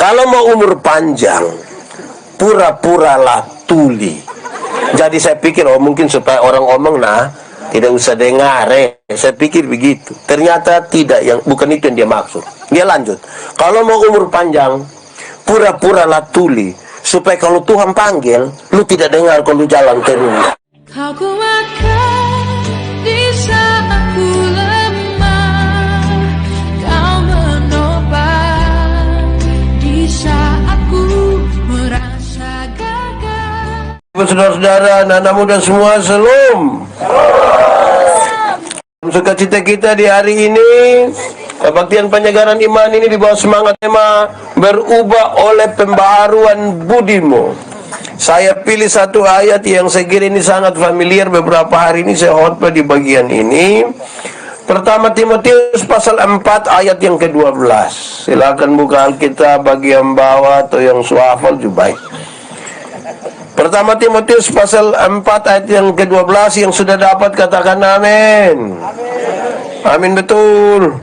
Kalau mau umur panjang, pura-puralah tuli. Jadi saya pikir, oh mungkin supaya orang ngomong, nah tidak usah dengar. Saya pikir begitu. Ternyata tidak, bukan itu yang dia maksud. Dia lanjut, kalau mau umur panjang, pura-puralah tuli, supaya kalau Tuhan panggil, lu tidak dengar kalau lu jalan terus. Kau kuatkan di saat ku lemah, kau menopang di saat ku merasa gagal. Saudara-saudara, anak-anak muda semua, shalom. Sukacita kita di hari ini, kebaktian penyegaran iman ini di bawah semangat tema berubah oleh pembaharuan budimu. Saya pilih satu ayat yang saya kira ini sangat familiar. Beberapa hari ini saya khotbah di bagian ini. Pertama Timotius pasal 4 ayat yang ke-12. Silakan buka Alkitab bagi yang bawa atau yang swafal juga baik. Pertama Timotius pasal 4 ayat yang ke-12. Yang sudah dapat katakan amin. Amin, betul.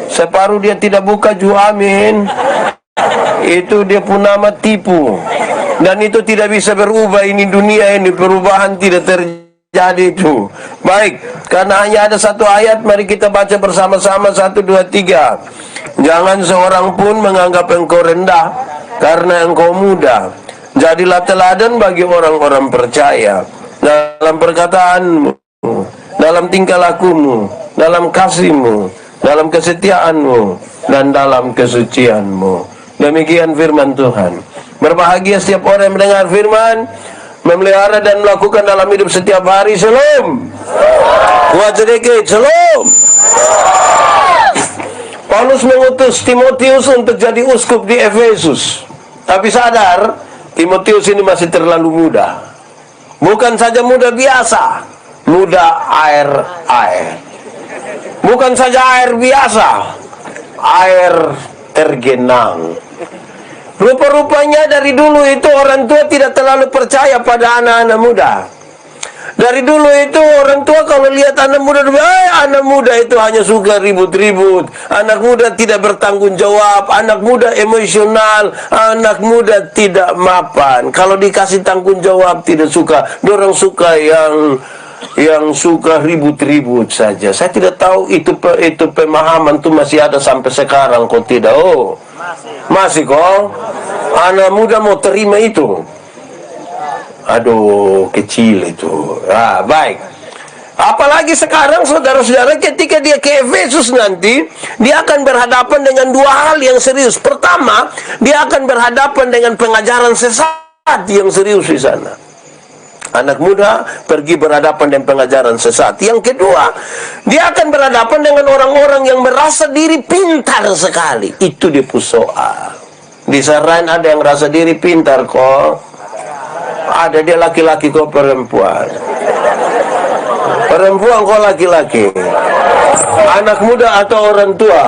Separuh dia tidak buka juga amin. Itu dia pun nama tipu. Dan itu tidak bisa berubah, ini dunia ini, perubahan tidak terjadi itu. Baik, karena hanya ada satu ayat, mari kita baca bersama-sama 1, 2, 3. Jangan seorang pun menganggap engkau rendah karena engkau muda. Jadilah teladan bagi orang-orang percaya dalam perkataanmu, dalam tingkah lakumu, dalam kasihmu, dalam kesetiaanmu, dan dalam kesucianmu. Demikian firman Tuhan. Berbahagia setiap orang yang mendengar firman, memelihara dan melakukan dalam hidup setiap hari. Shalom. Kuat sedikit. Shalom. Paulus mengutus Timotius untuk jadi uskup di Efesus. Tapi sadar, Timotius ini masih terlalu muda. Bukan saja muda biasa, muda air. Bukan saja air biasa, air tergenang. Rupa-rupanya dari dulu itu orang tua tidak terlalu percaya pada anak-anak muda. Dari dulu itu orang tua kalau lihat anak muda, anak muda itu hanya suka ribut-ribut. Anak muda tidak bertanggung jawab, anak muda emosional, anak muda tidak mapan. Kalau dikasih tanggung jawab tidak suka. Dorang suka yang suka ribut-ribut saja. Saya tidak tahu itu pemahaman itu masih ada sampai sekarang kok tidak. Oh, masih kok. Anak muda mau terima itu. Aduh, kecil itu. Baik. Apalagi sekarang saudara-saudara, ketika dia ke Efesus nanti, dia akan berhadapan dengan dua hal yang serius. Pertama, dia akan berhadapan dengan pengajaran sesat yang serius di sana. Anak muda pergi berhadapan dengan pengajaran sesat. Yang kedua, dia akan berhadapan dengan orang-orang yang merasa diri pintar sekali. Itu dia soal. Di Serain ada yang rasa diri pintar kok. Ada, dia laki-laki kok perempuan. Perempuan kok laki-laki. Anak muda atau orang tua.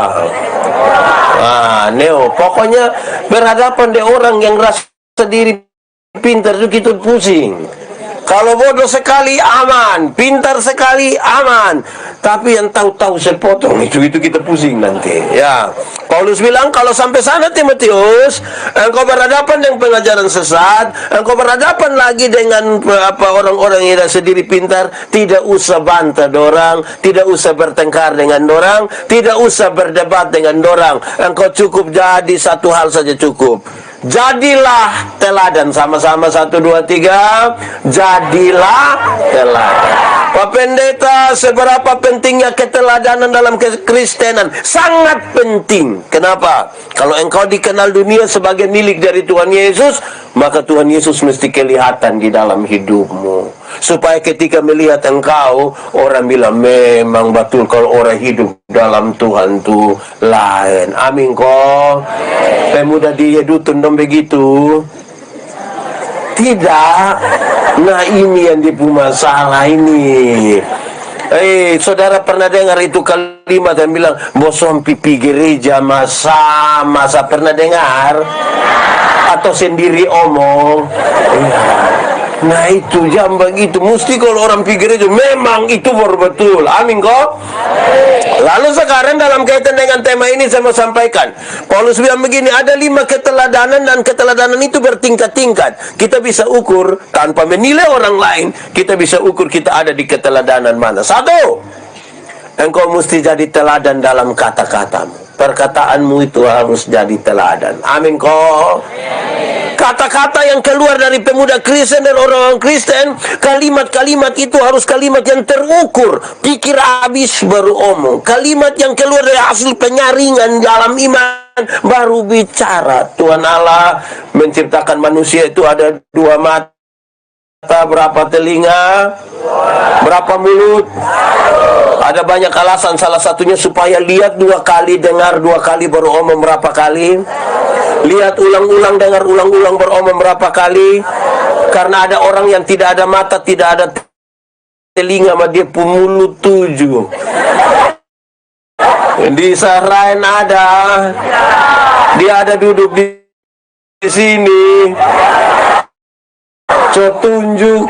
Neo. Pokoknya berhadapan dengan orang yang rasa diri pintar itu kita pusing. Kalau bodoh sekali aman, pintar sekali aman, tapi yang tahu-tahu sepotong itu kita pusing nanti. Ya, Paulus bilang kalau sampai sana Timotius, engkau berhadapan dengan pengajaran sesat, engkau berhadapan lagi dengan orang-orang yang sendiri pintar, tidak usah bantah dorang, tidak usah bertengkar dengan dorang, tidak usah berdebat dengan dorang. Engkau cukup jadi satu hal saja cukup. Jadilah teladan. Sama-sama 1, 2, 3. Jadilah teladan. Pak Pendeta, seberapa pentingnya keteladanan dalam kekristenan? Sangat penting. Kenapa? Kalau engkau dikenal dunia sebagai milik dari Tuhan Yesus, maka Tuhan Yesus mesti kelihatan di dalam hidupmu. Supaya ketika melihat engkau, orang bilang memang betul kalau orang hidup dalam Tuhan itu lain. Amin kok. Pemuda di Yedutun dong begitu. Tidak. Nah ini yang masalah ini. Saudara pernah dengar itu kalimat yang bilang bosom pipi gereja masa pernah dengar? Atau sendiri omong? Nah itu jam begitu. Mesti kalau orang pikir itu memang itu baru betul. Amin kok. Lalu sekarang dalam kaitan dengan tema ini saya mau sampaikan. Paulus bilang begini, ada 5 keteladanan dan keteladanan itu bertingkat-tingkat. Kita bisa ukur tanpa menilai orang lain. Kita bisa ukur kita ada di keteladanan mana. 1, engkau mesti jadi teladan dalam kata-katamu. Perkataanmu itu harus jadi teladan. Amin kok. Kata-kata yang keluar dari pemuda Kristen dan orang-orang Kristen, kalimat-kalimat itu harus kalimat yang terukur. Pikir habis baru omong. Kalimat yang keluar dari hasil penyaringan dalam iman baru bicara. Tuhan Allah menciptakan manusia itu ada 2 mata, berapa telinga, berapa mulut. Ada banyak alasan, salah satunya supaya lihat 2 kali, dengar 2 kali, baru omong berapa kali. Lihat ulang-ulang, dengar ulang-ulang, baru omong berapa kali. Karena ada orang yang tidak ada mata, tidak ada telinga, mah dia mulut 7. Di Sahrain ada, dia ada duduk di sini. Coba tunjuk.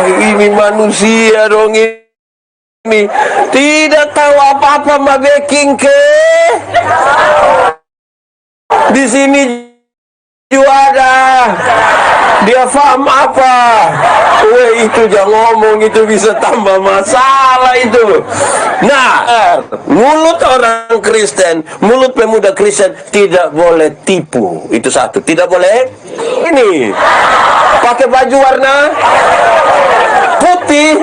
Ini manusia dong ini. Tidak tahu apa-apa mah baking ke. Di sini juga ada. Dia paham apa? Itu jangan ngomong, itu bisa tambah masalah itu. Nah, mulut orang Kristen, mulut pemuda Kristen tidak boleh tipu. Itu 1. Tidak boleh ini pakai baju warna putih.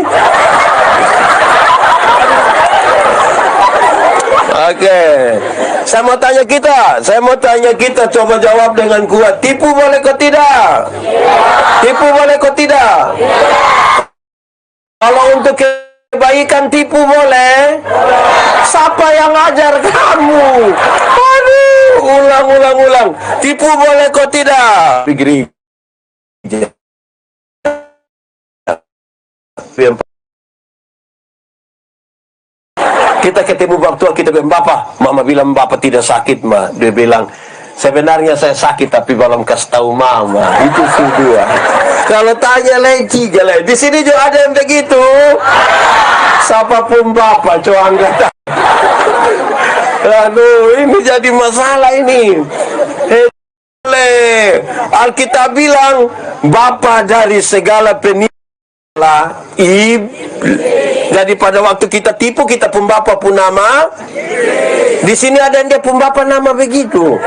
Oke, saya mau tanya kita, coba jawab dengan kuat. Tipu boleh kok tidak? Tipu boleh kok tidak? Kalau untuk kebaikan tipu boleh? Siapa yang ngajar kamu? Aduh, ulang. Tipu boleh kok tidak? Pikir kita ketemu Bapak tua, kita bilang, Bapak, Mama bilang Bapak tidak sakit, Ma. Dia bilang, sebenarnya saya sakit tapi belum kasih tahu Mama. Itu sudah. Kalau tanya lagi, di sini juga ada yang begitu. Siapapun Bapak, coba angkat. Aduh, ini jadi masalah ini. Alkitab bilang, Bapa dari segala penilaian iblis. Jadi pada waktu kita tipu, kita pun bapa pun nama. Di sini ada yang dia pun bapa nama begitu.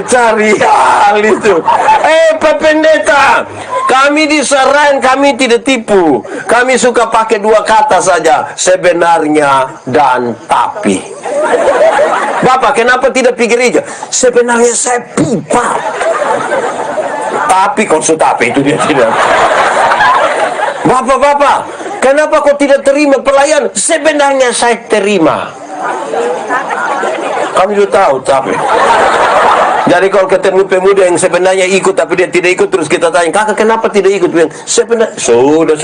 Cari hal itu. Pak Pendeta, kami di Sahrain, kami tidak tipu. Kami suka pakai 2 kata saja, sebenarnya dan tapi. Bapak, kenapa tidak pikir aja? Sebenarnya saya pipa. Tapi konsul tapi itu dia tidak. Bapak, kenapa kau tidak terima pelayan? Sebenarnya saya terima. Kami juga tahu, tapi. Jadi kalau ketemu pemuda yang sebenarnya ikut tapi dia tidak ikut, terus kita tanya, kakak kenapa tidak ikut? Sebenarnya sudah.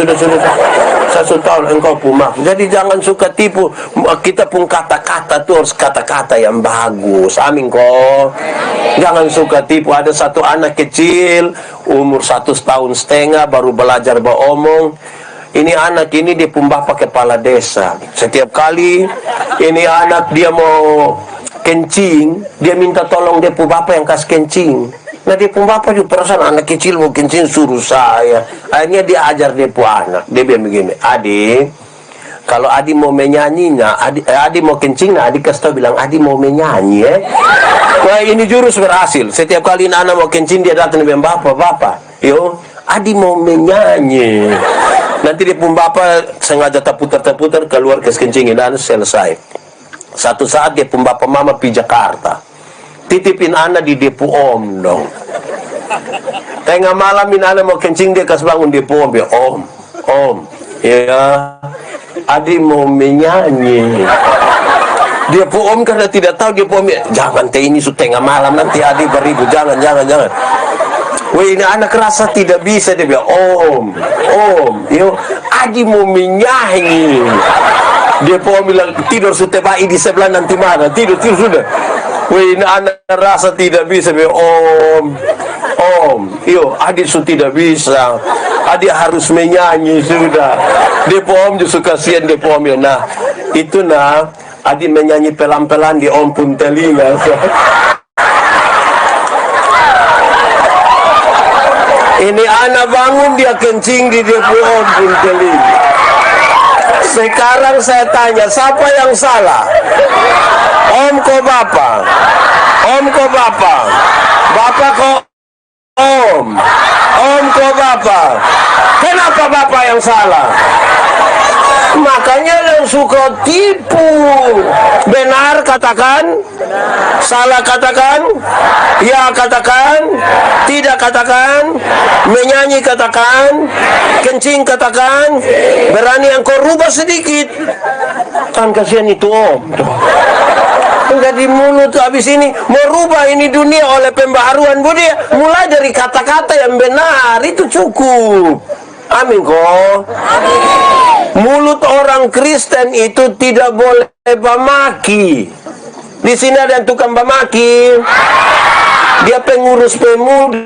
Saya sudah tahu engkau pumak. Jadi jangan suka tipu. Kita pun kata-kata tuh harus kata-kata yang bagus. Amin kok. Jangan suka tipu. Ada satu anak kecil umur 1,5 tahun baru belajar beromong. Ini anak ini dia pun bapak kepala desa. Setiap kali ini anak dia mau kencing, dia minta tolong dia pun bapak yang kasih kencing. Nah dia pun bapak juga perasaan anak kecil mau kencing suruh saya. Akhirnya dia ajar dia pun anak. Dia bilang begini, Adi, kalau Adi mau menyanyinya, Adi mau kencing, nah Adi kasih tahu bilang Adi mau menyanyi ya. Wah ini jurus berhasil. Setiap kali anak mau kencing dia datang dia bilang bapak, yo Adi mau menyanyi. Nanti dia pun bapak sengaja terputar keluar ke kencingin dan selesai. Satu saat dia pun bapak mama pergi Jakarta. Titipin anak di depo om dong. Tengah malam ini anak mau kencing dia kasih bangun depo om. Dia, om, ya Adi mau menyanyi. Dia pun om karena tidak tahu dia pun om. Jangan teh ini sudah tengah malam nanti Adi beribu. Jangan. Wah ini anak rasa tidak bisa. Dia bilang, om, yo, Adi mau menyanyi. Dia pun bilang, tidur sudah baik di sebelah nanti mana. Tidur sudah. Wah ini anak rasa tidak bisa. Dia bilang, Om, yuk, adik su tidak bisa. Adik harus menyanyi sudah. Depo om justru kasihan depo om ya. Nah, itu nah, adik menyanyi pelan-pelan di om pun telinga. Ini anak bangun dia kencing di depo om pun telinga. Sekarang saya tanya, siapa yang salah? Om kok bapak? Om kok bapak? Bapak kok om? Om kok bapak? Kenapa bapak yang salah? Makanya yang suka tipu. Benar katakan, salah katakan, ya katakan, tidak katakan, menyanyi katakan, kencing katakan, berani yang kau rubah sedikit. Kan kasihan itu om. Enggak di mulut habis ini merubah ini dunia oleh pembaharuan budi. Mulai dari kata-kata yang benar itu cukup. Amin kok. Mulut orang Kristen itu tidak boleh bamaki. Di sini ada yang tukang bamaki. Dia pengurus pemuda.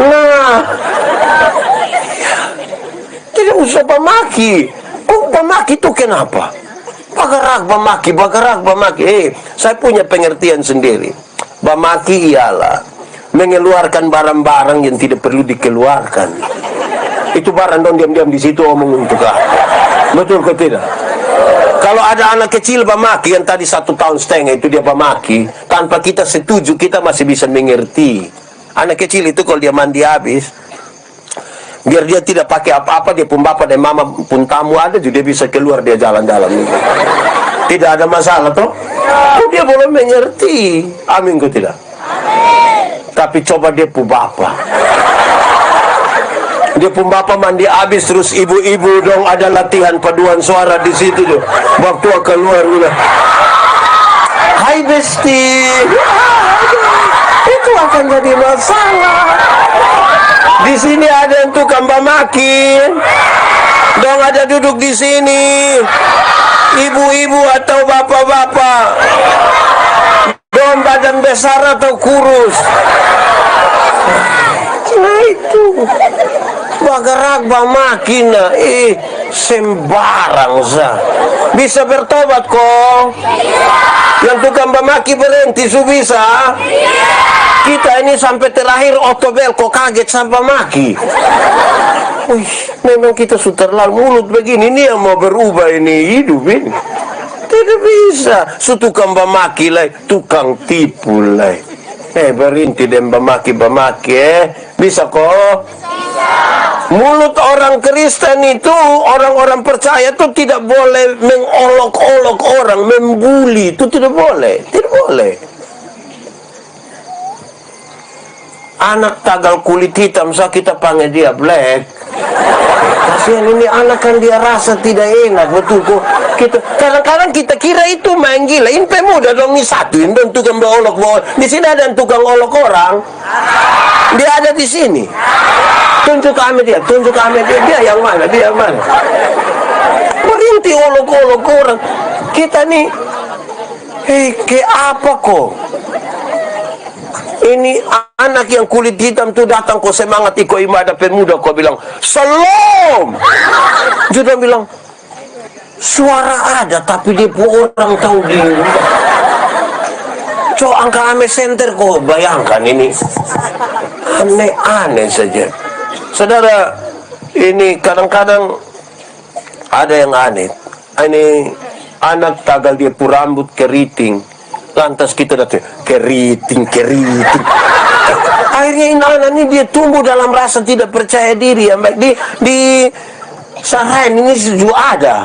Nah, tidak usah bamaki. Oh, bamaki itu kenapa? Bagarak bamaki. Saya punya pengertian sendiri. Bamaki ialah mengeluarkan barang-barang yang tidak perlu dikeluarkan. Itu barang dong diam-diam di situ omong untuk betul ke tidak? Kalau ada anak kecil bamaki yang tadi 1,5 tahun itu dia bamaki, tanpa kita setuju kita masih bisa mengerti. Anak kecil itu kalau dia mandi habis, biar dia tidak pakai apa-apa, dia pun bapak dan mama pun tamu ada juga dia bisa keluar, dia jalan-jalan. Tidak ada masalah toh? Dia boleh mengerti. Amin ke tidak? Tapi coba dia pun bapak. Dia pun bapak mandi habis terus ibu-ibu dong ada latihan paduan suara di situ tuh. Waktu keluar udah. Hai besti. Itu akan jadi masalah. Di sini ada yang tukang bamaki. Dong ada duduk di sini. Ibu-ibu atau bapak-bapak. Dong badan besar atau kurus. Nah itu bagarak bamaki na sembarang sah. Bisa bertobat kok. Yang tukang bamaki berhenti su bisa. Kita ini sampai terakhir otobel kok kaget sama maki. Wih, memang kita sudah terlalu mulut begini. Ini yang mau berubah ini hidup ini. Tidak bisa. Su tukang bamaki lah, tukang tipu lah. Berhenti dan bamaki bisa kok. Mulut orang Kristen itu, orang-orang percaya itu tidak boleh mengolok-olok orang, membuli, itu tidak boleh, tidak boleh. Anak tagal kulit hitam, so kita panggil dia black. Kasihan ini anak kan dia rasa tidak enak, betul kok. Kadang-kadang kita kira itu main gila. Ini pemuda dong, ini satu, ini dong tukang olok-olok. Di sini ada yang tukang olok orang. Dia ada di sini. Tunjuk kami dia, dia yang mana, berhenti olok-olok orang. Kita nih, ke apa kok? Ini anak yang kulit hitam tuh datang kok semangat ikut ibadah pemuda, kok bilang, "Salam." Juga bilang, suara ada tapi dia pun orang tahu dia. Angka ame center kok bayangkan ini. Aneh-aneh saja. Saudara, ini kadang-kadang ada yang aneh. Ini anak tagal dia pun rambut keriting. Lantas kita datang keriting. Akhirnya anak ini dia tumbuh dalam rasa tidak percaya diri. Di Sarain ini juga ada.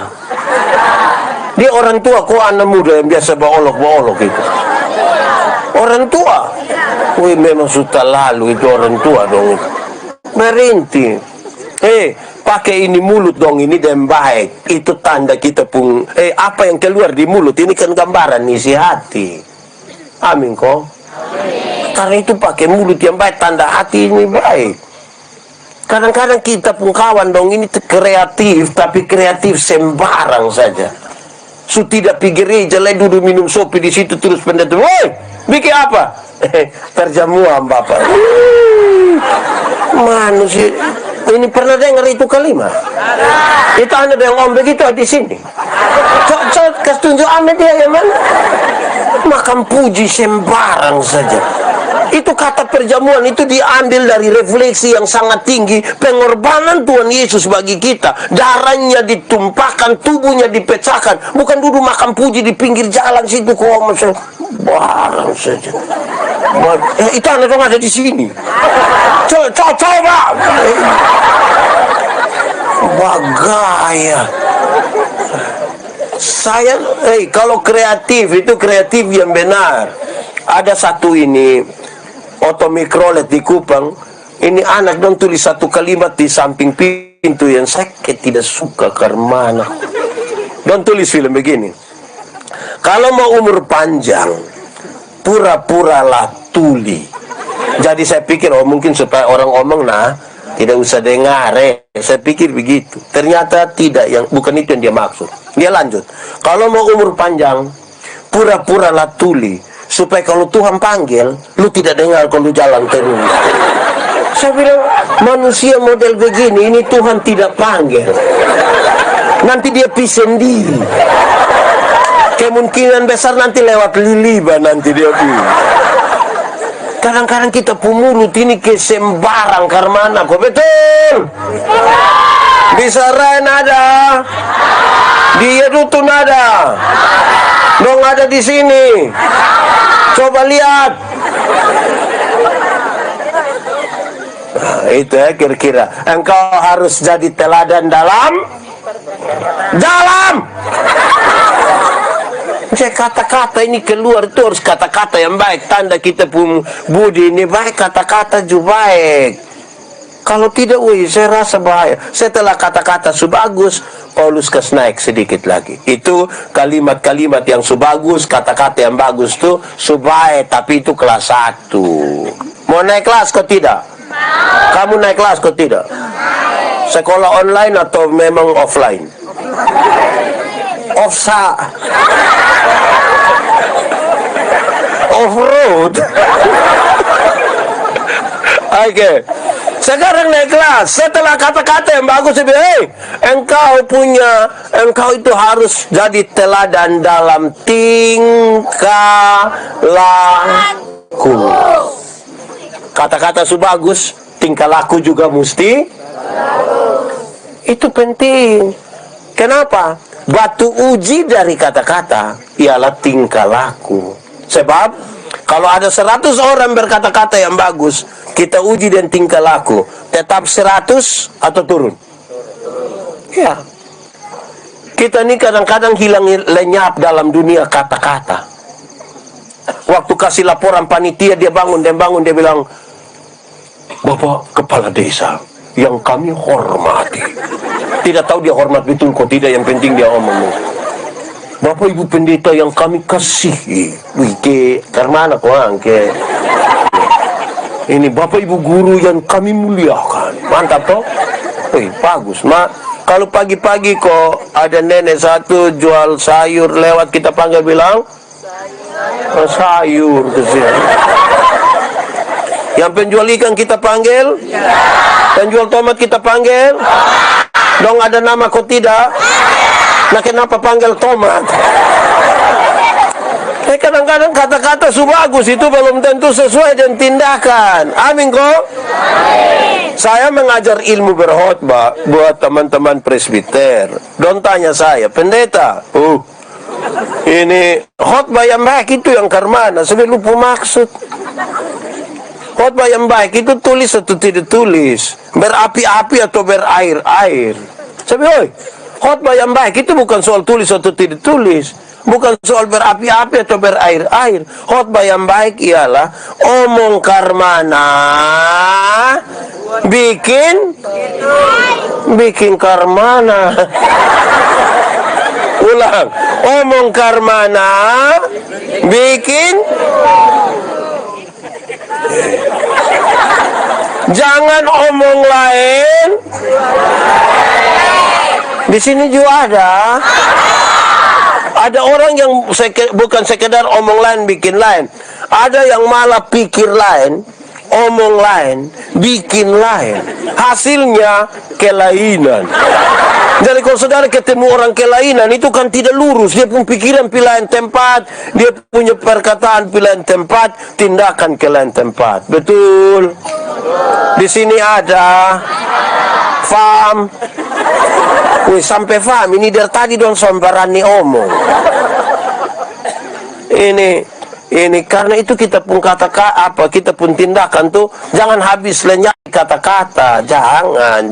Dia orang tua kok anak muda yang biasa baolok itu. Orang tua. Wih, memang sudah lalu itu orang tua dong. Merintih. Pakai ini mulut dong, ini dan baik. Itu tanda kita pun apa yang keluar di mulut ini kan gambaran isi hati. Amin kok. Karena itu pakai mulut yang baik, tanda hati ini baik. Kadang-kadang kita pun kawan dong ini kreatif, tapi kreatif sembarang saja. Su tidak pergi gereja, duduk minum sopi di situ terus pendeta, woi, bikin apa? Perjamuan Bapak. Manusia, ini pernah dengar itu kalimat? Itu Anda yang ngomong begitu di sini. Kasih tunjuk Anda dia yang mana? Makan puji sembarang saja. Itu kata perjamuan itu diambil dari refleksi yang sangat tinggi, pengorbanan Tuhan Yesus bagi kita. Darahnya ditumpahkan, tubuhnya dipecahkan. Bukan duduk makan puji di pinggir jalan situ kok barang saja. Itu Anda dong ada di sini. Coba. Bagaya. Saya, kalau kreatif itu kreatif yang benar. Ada satu ini otomikrolet di Kupang. Ini anak dong tulis satu kalimat di samping pintu yang saya tidak suka karena dong tulis film begini. Kalau mau umur panjang, pura-puralah tuli. Jadi saya pikir mungkin supaya orang ngomong tidak usah dengar. Saya pikir begitu. Ternyata tidak, bukan itu yang dia maksud. Dia lanjut. Kalau mau umur panjang, pura-puralah tuli, supaya kalau Tuhan panggil, lu tidak dengar kalau lu jalan terus. Saya bilang, manusia model begini, ini Tuhan tidak panggil. Nanti dia pergi sendiri. Kemungkinan besar nanti lewat Liliba nanti dia pergi. Kadang-kadang kita pemulut ini ke sembarang karmana kok, betul? Bisa Ren ada, dia Dutun ada, dong ada di sini. Coba lihat. Nah, itu kira-kira. Engkau harus jadi teladan dalam. Kata-kata ini keluar itu harus kata-kata yang baik. Tanda kita pun budi ini baik, kata-kata juga baik. Kalau tidak, saya rasa bahaya. Setelah kata-kata subagus, Paulus naik sedikit lagi. Itu kalimat-kalimat yang subagus, kata-kata yang bagus tuh subaik, tapi itu kelas 1. Mau naik kelas kok tidak? Kamu naik kelas kok tidak? Sekolah online atau memang offline? Off-road. Oke. Sekarang naik kelas. Setelah kata-kata yang bagus, engkau itu harus jadi teladan dalam tingkah laku. Kata-kata bagus, tingkah laku juga mesti. Itu penting. Kenapa? Batu uji dari kata-kata ialah tingkah laku. Sebab kalau ada 100 orang berkata-kata yang bagus, kita uji dan tingkah laku, tetap 100 atau turun? Ya. Kita ini kadang-kadang hilang lenyap dalam dunia kata-kata. Waktu kasih laporan panitia, dia bangun, dia bilang, Bapak Kepala Desa yang kami hormati. Tidak tahu dia hormat betul kok tidak, yang penting dia omong. Bapak Ibu Pendeta yang kami kasihi. Ke karmana ko ke. Ini Bapak Ibu Guru yang kami muliakan. Mantap toh? Bagus. Kalau pagi-pagi kok ada nenek satu jual sayur lewat, kita panggil bilang sayur ke sini. Yang penjual ikan kita panggil, penjual tomat kita panggil. Dong ada nama kok tidak? Nah kenapa panggil tomat? Kadang-kadang kata-kata bagus itu belum tentu sesuai dengan tindakan. Amin kok? Saya mengajar ilmu berkhotbah buat teman-teman presbiter. Don tanya saya, pendeta, ini khotbah yang baik itu yang karmana. Saya lupa maksud. Khotbah yang baik itu tulis atau tidak tulis, berapi-api atau berair-air. Saya khotbah yang baik itu bukan soal tulis atau tidak tulis, bukan soal berapi-api atau berair-air. Khotbah yang baik ialah omong karmana, bikin karmana. Ulang, omong karmana, bikin. Jangan omong lain. Di sini juga Ada orang yang bukan sekedar omong lain, bikin lain. Ada yang malah pikir lain, omong lain, bikin lain. Hasilnya kelainan. Jadi kalau saudara ketemu orang kelainan, itu kan tidak lurus. Dia punya pikiran pilihan tempat, dia punya perkataan pilihan tempat, tindakan kelainan tempat. Betul? Di sini ada. Faham? Wih, sampai paham. Ini dari tadi dong sembarani omong. Ini karena itu kita pun kita pun tindakan tuh jangan habis lenyap kata-kata. Jangan.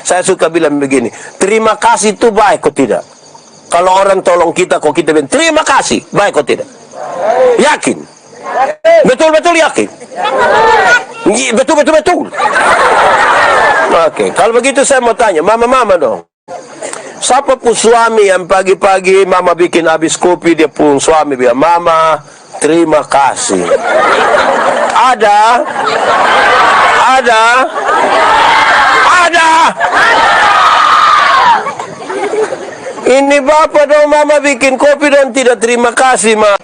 Saya suka bilang begini, terima kasih itu baik kok tidak? Kalau orang tolong kita kok kita bilang terima kasih, baik kok tidak? Yakin? Betul-betul yakin? Betul. Oke, kalau begitu saya mau tanya, mama dong. Siapa pun suami yang pagi-pagi mama bikin habis kopi, dia pun suami bilang, mama, terima kasih. Ada. Ini bapak dong, mama bikin kopi dan tidak terima kasih, ma.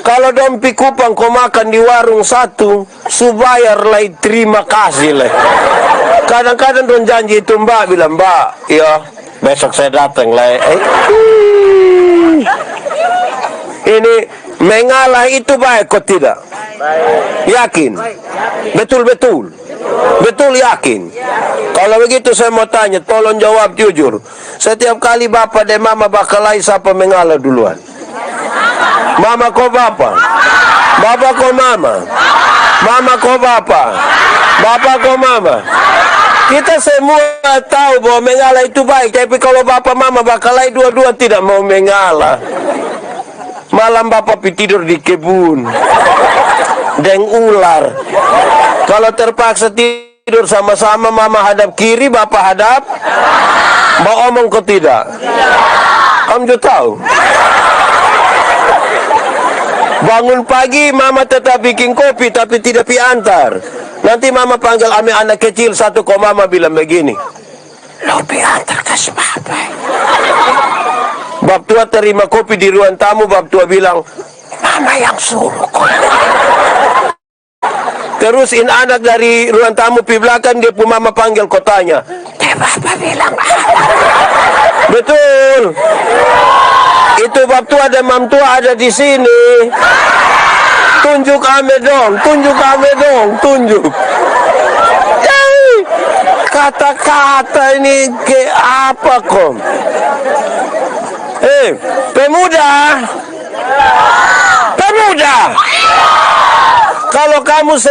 Kalau dong pi Kupang kau makan di warung satu, subayar lah terima kasih lah. Kadang-kadang dong janji itu mbak, bilang mbak, iya. Besok saya datang lah. Ini mengalah itu baik kok tidak? Yakin? Betul yakin? Kalau begitu saya mau tanya, tolong jawab jujur. Setiap kali bapak dan mama bakalai, siapa mengalah duluan? Mama kok bapak? Bapak kok mama? Mama kok bapak? Bapak kok mama? Kita semua tahu bahwa mengalah itu baik, tapi kalau bapak mama bakalai dua-dua tidak mau mengalah. Malam bapak tidur di kebun deng ular. Kalau terpaksa tidur sama-sama, mama hadap kiri, bapak hadap, mau omong kok tidak? Kamu juga tahu. Bangun pagi mama tetap bikin kopi tapi tidak piantar. Nanti mama panggil anak kecil satu, kok mama bilang begini, lo piantar kasih bapak. Bab tua terima kopi di ruang tamu, bab tua bilang, mama yang suruh. Terus anak dari ruang tamu pi belakang, dia pun mama panggil kotanya, bapak bilang betul. Itu bab tua dan mam tua ada di sini. Tunjuk ame dong. Kata-kata ini ke apa kok? Pemuda. Kalau kamu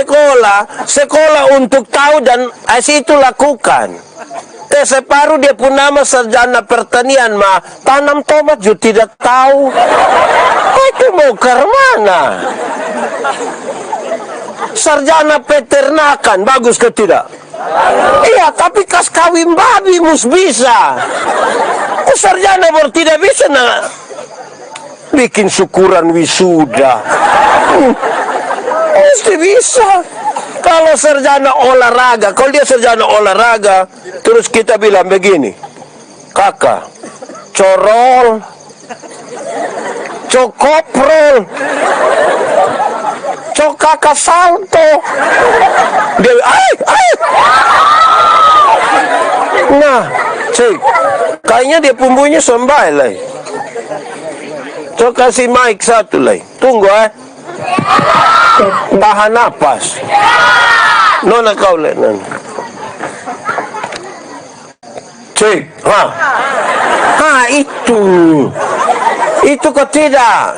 sekolah untuk tahu dan itu lakukan. Separuh dia pun nama sarjana pertanian mah tanam tomat juga tidak tahu. Itu mau ke mana? Sarjana peternakan bagus ke tidak? Iya, tapi kas kawin babi mus bisa. Sarjana baru tidak bisa nak bikin syukuran wisuda. Mesti bisa. Kalau sarjana olahraga, kalau dia sarjana olahraga, terus kita bilang begini, kakak, corol, cokoprol, cokaka salto, dia, nah, cek, kayaknya dia pumbunya sombai lah. Coba kasih mic satu lah, tunggu tahan napas. Nona kau lihat nona. Cek, itu kok tidak?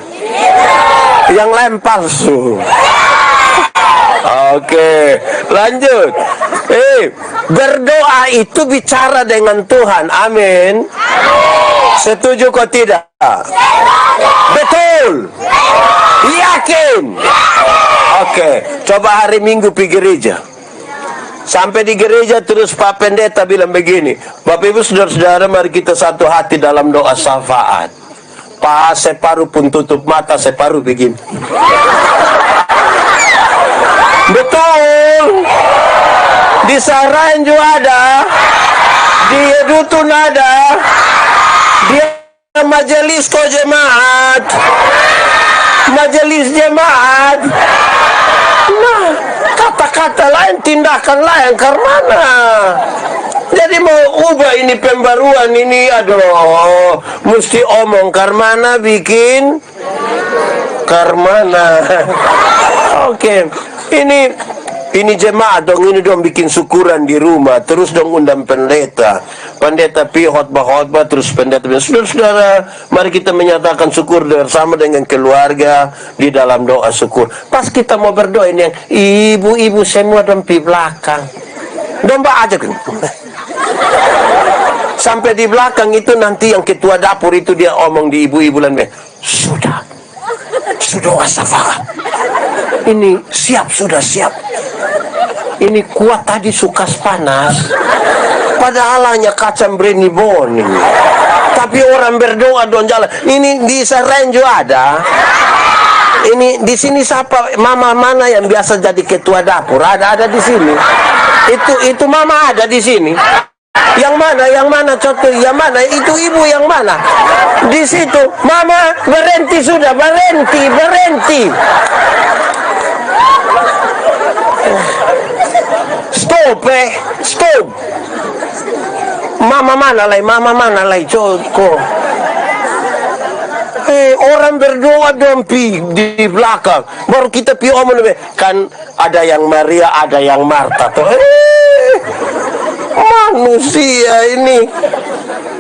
Yang lain palsu. Oke, lanjut. Berdoa itu bicara dengan Tuhan. Amin. Setuju kok tidak? Betul. Yakin? Oke, coba hari Minggu pergi gereja. Sampai di gereja terus Pak Pendeta bilang begini, Bapak Ibu saudara-saudara, mari kita satu hati dalam doa syafaat. Pak separuh pun tutup mata, separuh begini. Betul. Di Sarain juga ada, di Dutun ada, di majelis kok jemaat. Majelis jemaat. Nah, kata-kata lain, tindakan lain karena jadi mau ubah ini pembaruan ini, aduh, mesti omong karmana bikin karmana. Oke, ini jemaat dong, ini dong bikin syukuran di rumah, terus dong undang pendeta pi khotbah, terus pendeta saudara, mari kita menyatakan syukur bersama dengan keluarga di dalam doa syukur. Pas kita mau berdoa ini yang ibu-ibu semua dong pi belakang, domba aja kan. Sampai di belakang itu nanti yang ketua dapur itu dia omong di ibu-ibu dan sudah wassafa. Ini sudah siap. Ini kuat tadi sukas panas. Padahal hanya kacang brenibon ini. Tapi orang berdoa don jalan. Ini di Serenjo ada. Ini di sini siapa mama mana yang biasa jadi ketua dapur? Ada di sini. Itu mama ada di sini. Yang mana contoh, yang mana itu ibu yang mana di situ, mama berhenti sudah, berhenti stop mama mana lagi coko. Orang berdoa dong di belakang, baru kita pi omong kan ada yang Maria, ada yang Marta tuh. Manusia ini.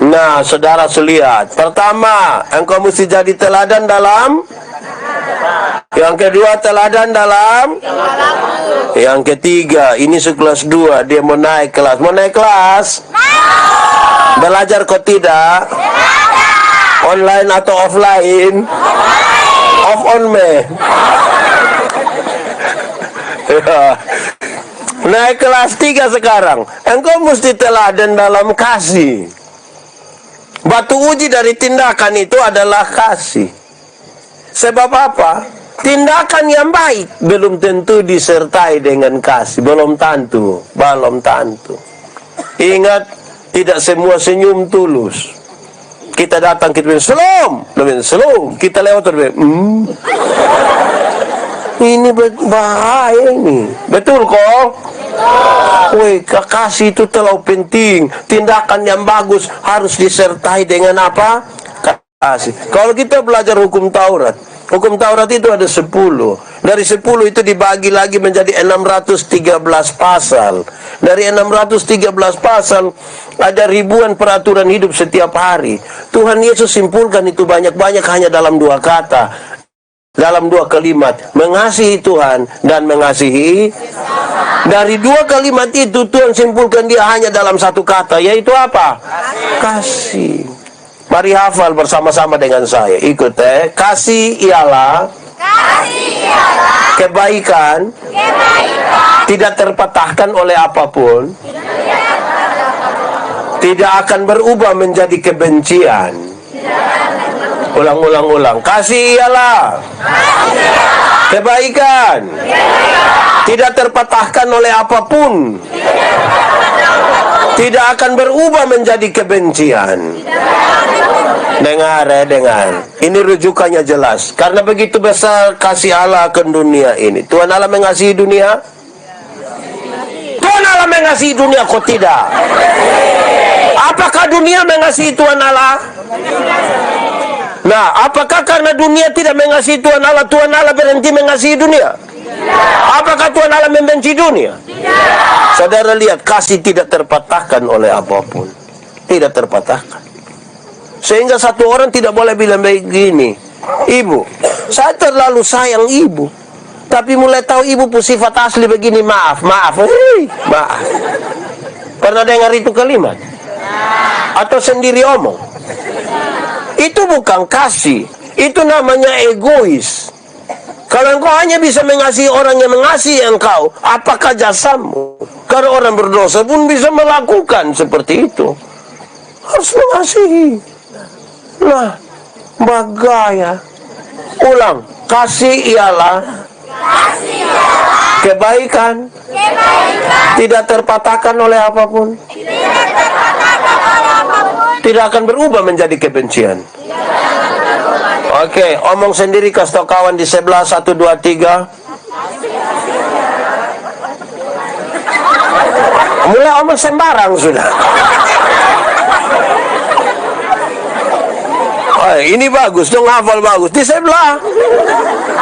Nah, saudara lihat. Pertama, engkau mesti jadi teladan dalam. Yang kedua, teladan dalam. Yang ketiga, ini sekelas 2, dia mau naik kelas. Mau naik kelas? Belajar kok tidak? Online atau offline? Off on me. Naik kelas 3 sekarang. Engkau mesti teladan dalam kasih. Batu uji dari tindakan itu adalah kasih. Sebab apa? Tindakan yang baik belum tentu disertai dengan kasih. Belum tentu. Ingat, tidak semua senyum tulus. Kita datang, kita bilang, Salam. Kita lewat, ini bahaya ini. Betul kok? Woi, kasih itu terlalu penting. Tindakan yang bagus harus disertai dengan apa? Kasih. Kalau kita belajar hukum Taurat itu ada 10. Dari 10 itu dibagi lagi menjadi 613 pasal. Dari 613 pasal ada ribuan peraturan hidup setiap hari. Tuhan Yesus simpulkan itu banyak-banyak hanya dalam 2 kata. Dalam 2 kalimat, mengasihi Tuhan dan mengasihi. Dari 2 kalimat itu Tuhan simpulkan dia hanya dalam 1 kata, yaitu apa? Kasih. Mari hafal bersama-sama dengan saya. Ikut kasih ialah kebaikan tidak terpatahkan oleh apapun, tidak akan berubah menjadi kebencian. Ulang. Kasih ialah kebaikan tidak terpatahkan oleh apapun, tidak akan berubah menjadi kebencian. Dengar. Ini rujukannya jelas. Karena begitu besar kasih Allah ke dunia ini. Tuhan Allah mengasihi dunia. Tuhan Allah mengasihi dunia kok tidak? Apakah dunia mengasihi Tuhan Allah? Nah, apakah karena dunia tidak mengasihi Tuhan Allah berhenti mengasihi dunia? Apakah Tuhan Allah membenci dunia? Saudara lihat, kasih tidak terpatahkan oleh apapun. Tidak terpatahkan. Sehingga satu orang tidak boleh bilang begini, ibu, saya terlalu sayang ibu, tapi mulai tahu ibu pun sifat asli begini, maaf. Pernah dengar itu kalimat? Atau sendiri omong? Itu bukan kasih, itu namanya egois. Kalau engkau hanya bisa mengasihi orang yang mengasihi engkau, apakah jasamu? Karena orang berdosa pun bisa melakukan seperti itu. Harus mengasihi. Nah, bagaya. Ulang, kasih ialah kebaikan tidak terpatahkan oleh apapun, tidak akan berubah menjadi kebencian. Oke, omong sendiri, kasih tau kawan di sebelah. 1, 2, 3. Mulai omong sembarang sudah. Oh, ini bagus dong, hafal bagus. Di sebelah.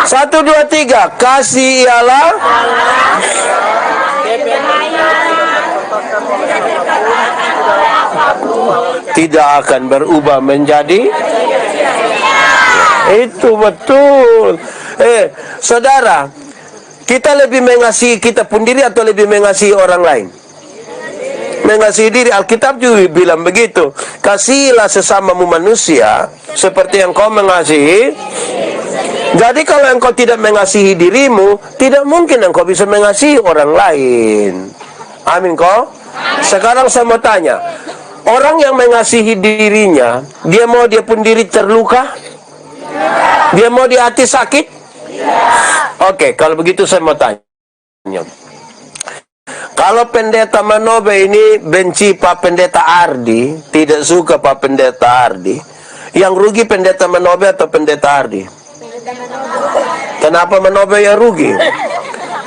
1, 2, 3. Kasih ialah tidak akan berubah menjadi. Itu betul. Saudara, kita lebih mengasihi kita pun diri atau lebih mengasihi orang lain? Mengasihi diri. Alkitab juga bilang begitu. Kasihilah sesamamu manusia seperti yang kau mengasihi. Jadi kalau engkau tidak mengasihi dirimu, tidak mungkin engkau bisa mengasihi orang lain. Amin kok? Sekarang saya mau tanya, orang yang mengasihi dirinya, dia mau dia pun diri terluka? Dia mau di hati sakit? Oke, kalau begitu saya mau tanya. Kalau pendeta Manobe ini benci Pak Pendeta Ardi, tidak suka Pak Pendeta Ardi, yang rugi pendeta Manobe atau pendeta Ardi? Kenapa Manobe yang rugi?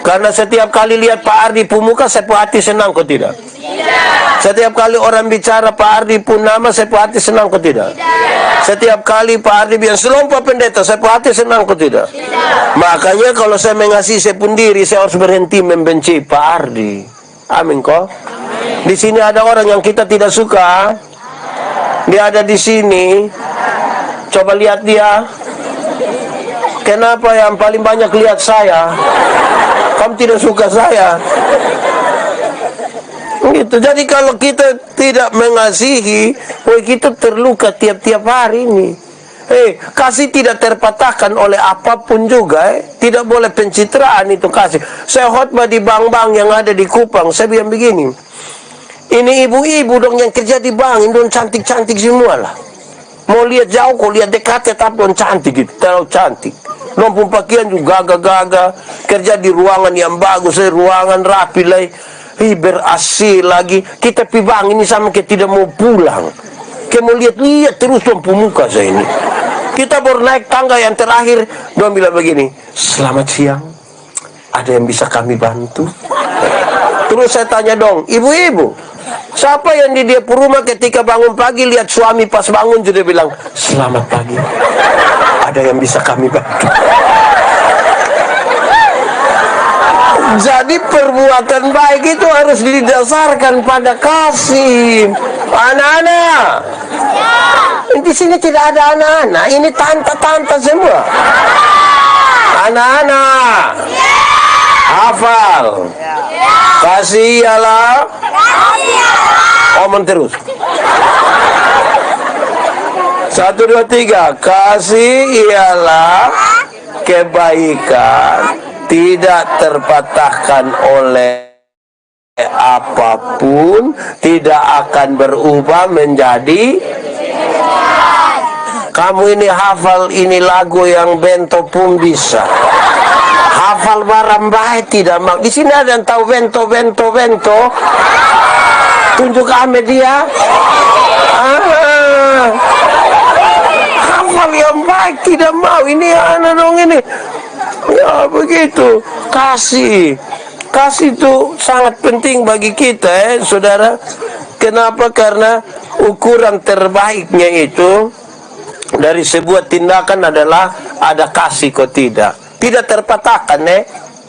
Karena setiap kali lihat Pak Ardi pun muka, saya pun hati senang kok tidak? Setiap kali orang bicara Pak Ardi pun nama, saya pun hati senang kok tidak? Setiap kali Pak Ardi bilang selompa pendeta, saya pun hati senang kok tidak? Makanya kalau saya mengasihi saya pun diri, saya harus berhenti membenci Pak Ardi. Amin kok? Di sini ada orang yang kita tidak suka. Dia ada di sini. Coba lihat dia. Kenapa yang paling banyak lihat saya? Kamu tidak suka saya. Gitu. Jadi kalau kita tidak mengasihi, kita terluka tiap-tiap hari ini. Kasih tidak terpatahkan oleh apapun juga. Tidak boleh pencitraan itu kasih. Saya khotbah di bank-bank yang ada di Kupang. Saya bilang begini. Ini ibu-ibu dong yang kerja di bank. Ini dong cantik-cantik semua lah. Mau lihat jauh, kau lihat dekat, tetap dong cantik gitu. Terlalu cantik. Dong pakaian juga gagah-gagah. Kerja di ruangan yang bagus. Ruangan rapi lah. Berhasil lagi. Kita pi bank ini sama kayak tidak mau pulang. Kayak mau lihat terus dong pemuka saya ini. Kita baru naik tangga yang terakhir. Dong bilang begini, selamat siang, ada yang bisa kami bantu? Terus saya tanya dong, ibu-ibu, siapa yang di dia rumah ketika bangun pagi lihat suami pas bangun juga bilang, selamat pagi, ada yang bisa kami bantu? Jadi perbuatan baik itu harus didasarkan pada kasih. Anak-anak, di sini tidak ada anak-anak, ini tante-tante semua. Anak-anak, hafal. Kasih ialah. Omong terus. 1, 2, 3. Kasih ialah kebaikan, tidak terpatahkan oleh apapun, tidak akan berubah menjadi. Kamu ini hafal ini lagu yang bento pun bisa. Hafal barang baik tidak mak. Di sini ada yang tahu bento. Tunjuk ame dia. Hafal yang baik tidak mau. Ini anak dong ini. Ya begitu. Kasih itu sangat penting bagi kita, saudara. Kenapa? Karena ukuran terbaiknya itu dari sebuah tindakan adalah ada kasih kok tidak. Tidak terpatahkan,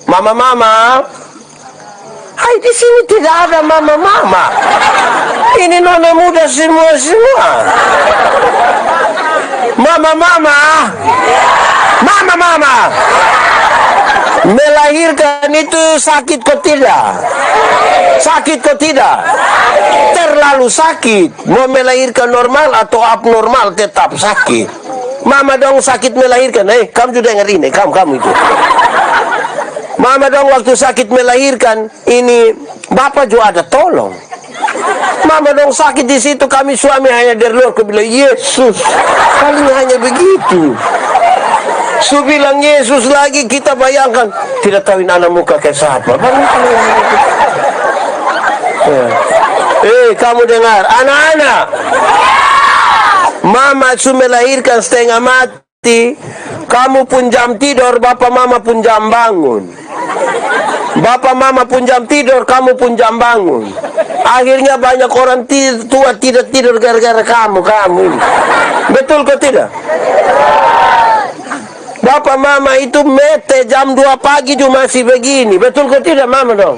Mama-mama. Hai, di sini tidak ada mama-mama. Ini nona muda semua. Mama-mama. Mama-mama. Melahirkan itu sakit kok tidak? Sakit kok tidak? Terlalu sakit. Mau melahirkan normal atau abnormal tetap sakit. Mama dong sakit melahirkan. Kamu juga dengar ini. Kamu itu. Mama dong waktu sakit melahirkan. Ini bapak juga ada tolong. Mama dong sakit di situ. Kami suami hanya dari luar. Aku bilang Yesus. Paling hanya begitu. Su bilang Yesus lagi, kita bayangkan tidak tahu anak muka kayak siapa. Kamu dengar, anak-anak, mama su melahirkan setengah mati. kamu pun jam tidur, bapak mama pun jam bangun. Bapak mama pun jam tidur, kamu pun jam bangun. Akhirnya banyak orang tua tidak tidur gara-gara kamu. Betul kok tidak? Bapak mama itu mete jam 2 pagi juga masih begini. Betul kok tidak mama dong?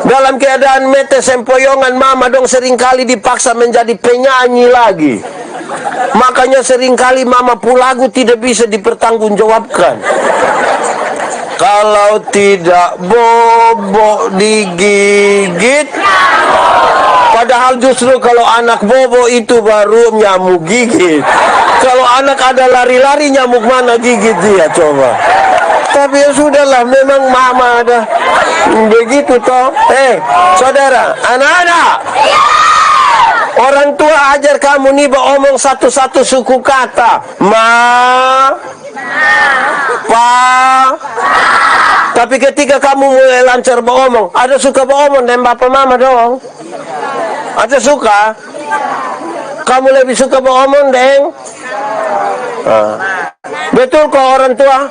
Dalam keadaan mete sempoyongan mama dong seringkali dipaksa menjadi penyanyi lagi. Makanya seringkali mama pulagu tidak bisa dipertanggungjawabkan. Kalau tidak bobo digigit. Padahal justru kalau anak bobo itu baru nyamuk gigit. Kalau anak ada lari-lari, nyamuk mana gigit dia coba. Tapi ya sudahlah, memang mama ada begitu toh. Saudara, anak-anak, orang tua ajar kamu nih omong satu-satu suku kata. Pa. Tapi ketika kamu mulai lancar beromong, ada suka beromong dengan bapak mama dong. Ada suka? Kamu lebih suka beromong deng? Betul kok orang tua?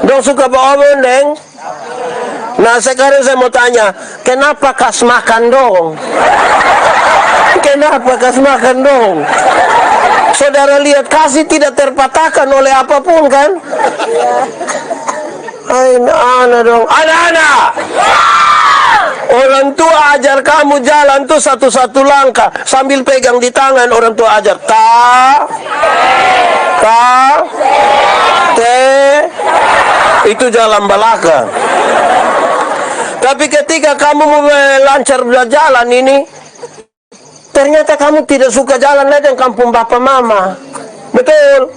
Dong suka beromong deng? Nah sekarang saya mau tanya, kenapa kas makan dong? Kenapa kas makan dong? Saudara lihat kasih tidak terpatahkan oleh apapun kan? Anak-anak dong, anak-anak. Orang tua ajar kamu jalan tuh satu-satu langkah sambil pegang di tangan. Orang tua ajar itu jalan belakang. Tapi ketika kamu mulai lancar berjalan ini, ternyata kamu tidak suka jalan dengan kampung bapak mama. Betul?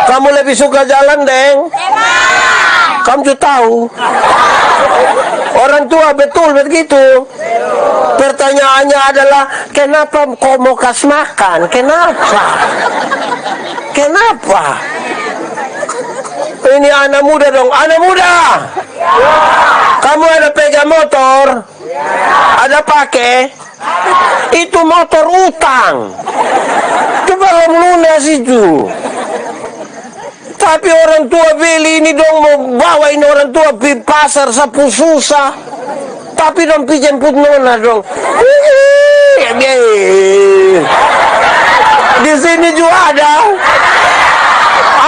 Kamu lebih suka jalan deng? Kamu juga tahu. Orang tua betul begitu. Pertanyaannya adalah, kenapa kau mau kas makan? Kenapa? Kenapa? Ini anak muda dong. Anak muda, kamu ada pegang motor? Ada pakai? Itu motor utang. Itu belum lunas itu. Tapi orang tua beli ini dong, mau bawain orang tua di pasar sapu susah. Tapi dong pi jemput nona dong. Di sini juga ada.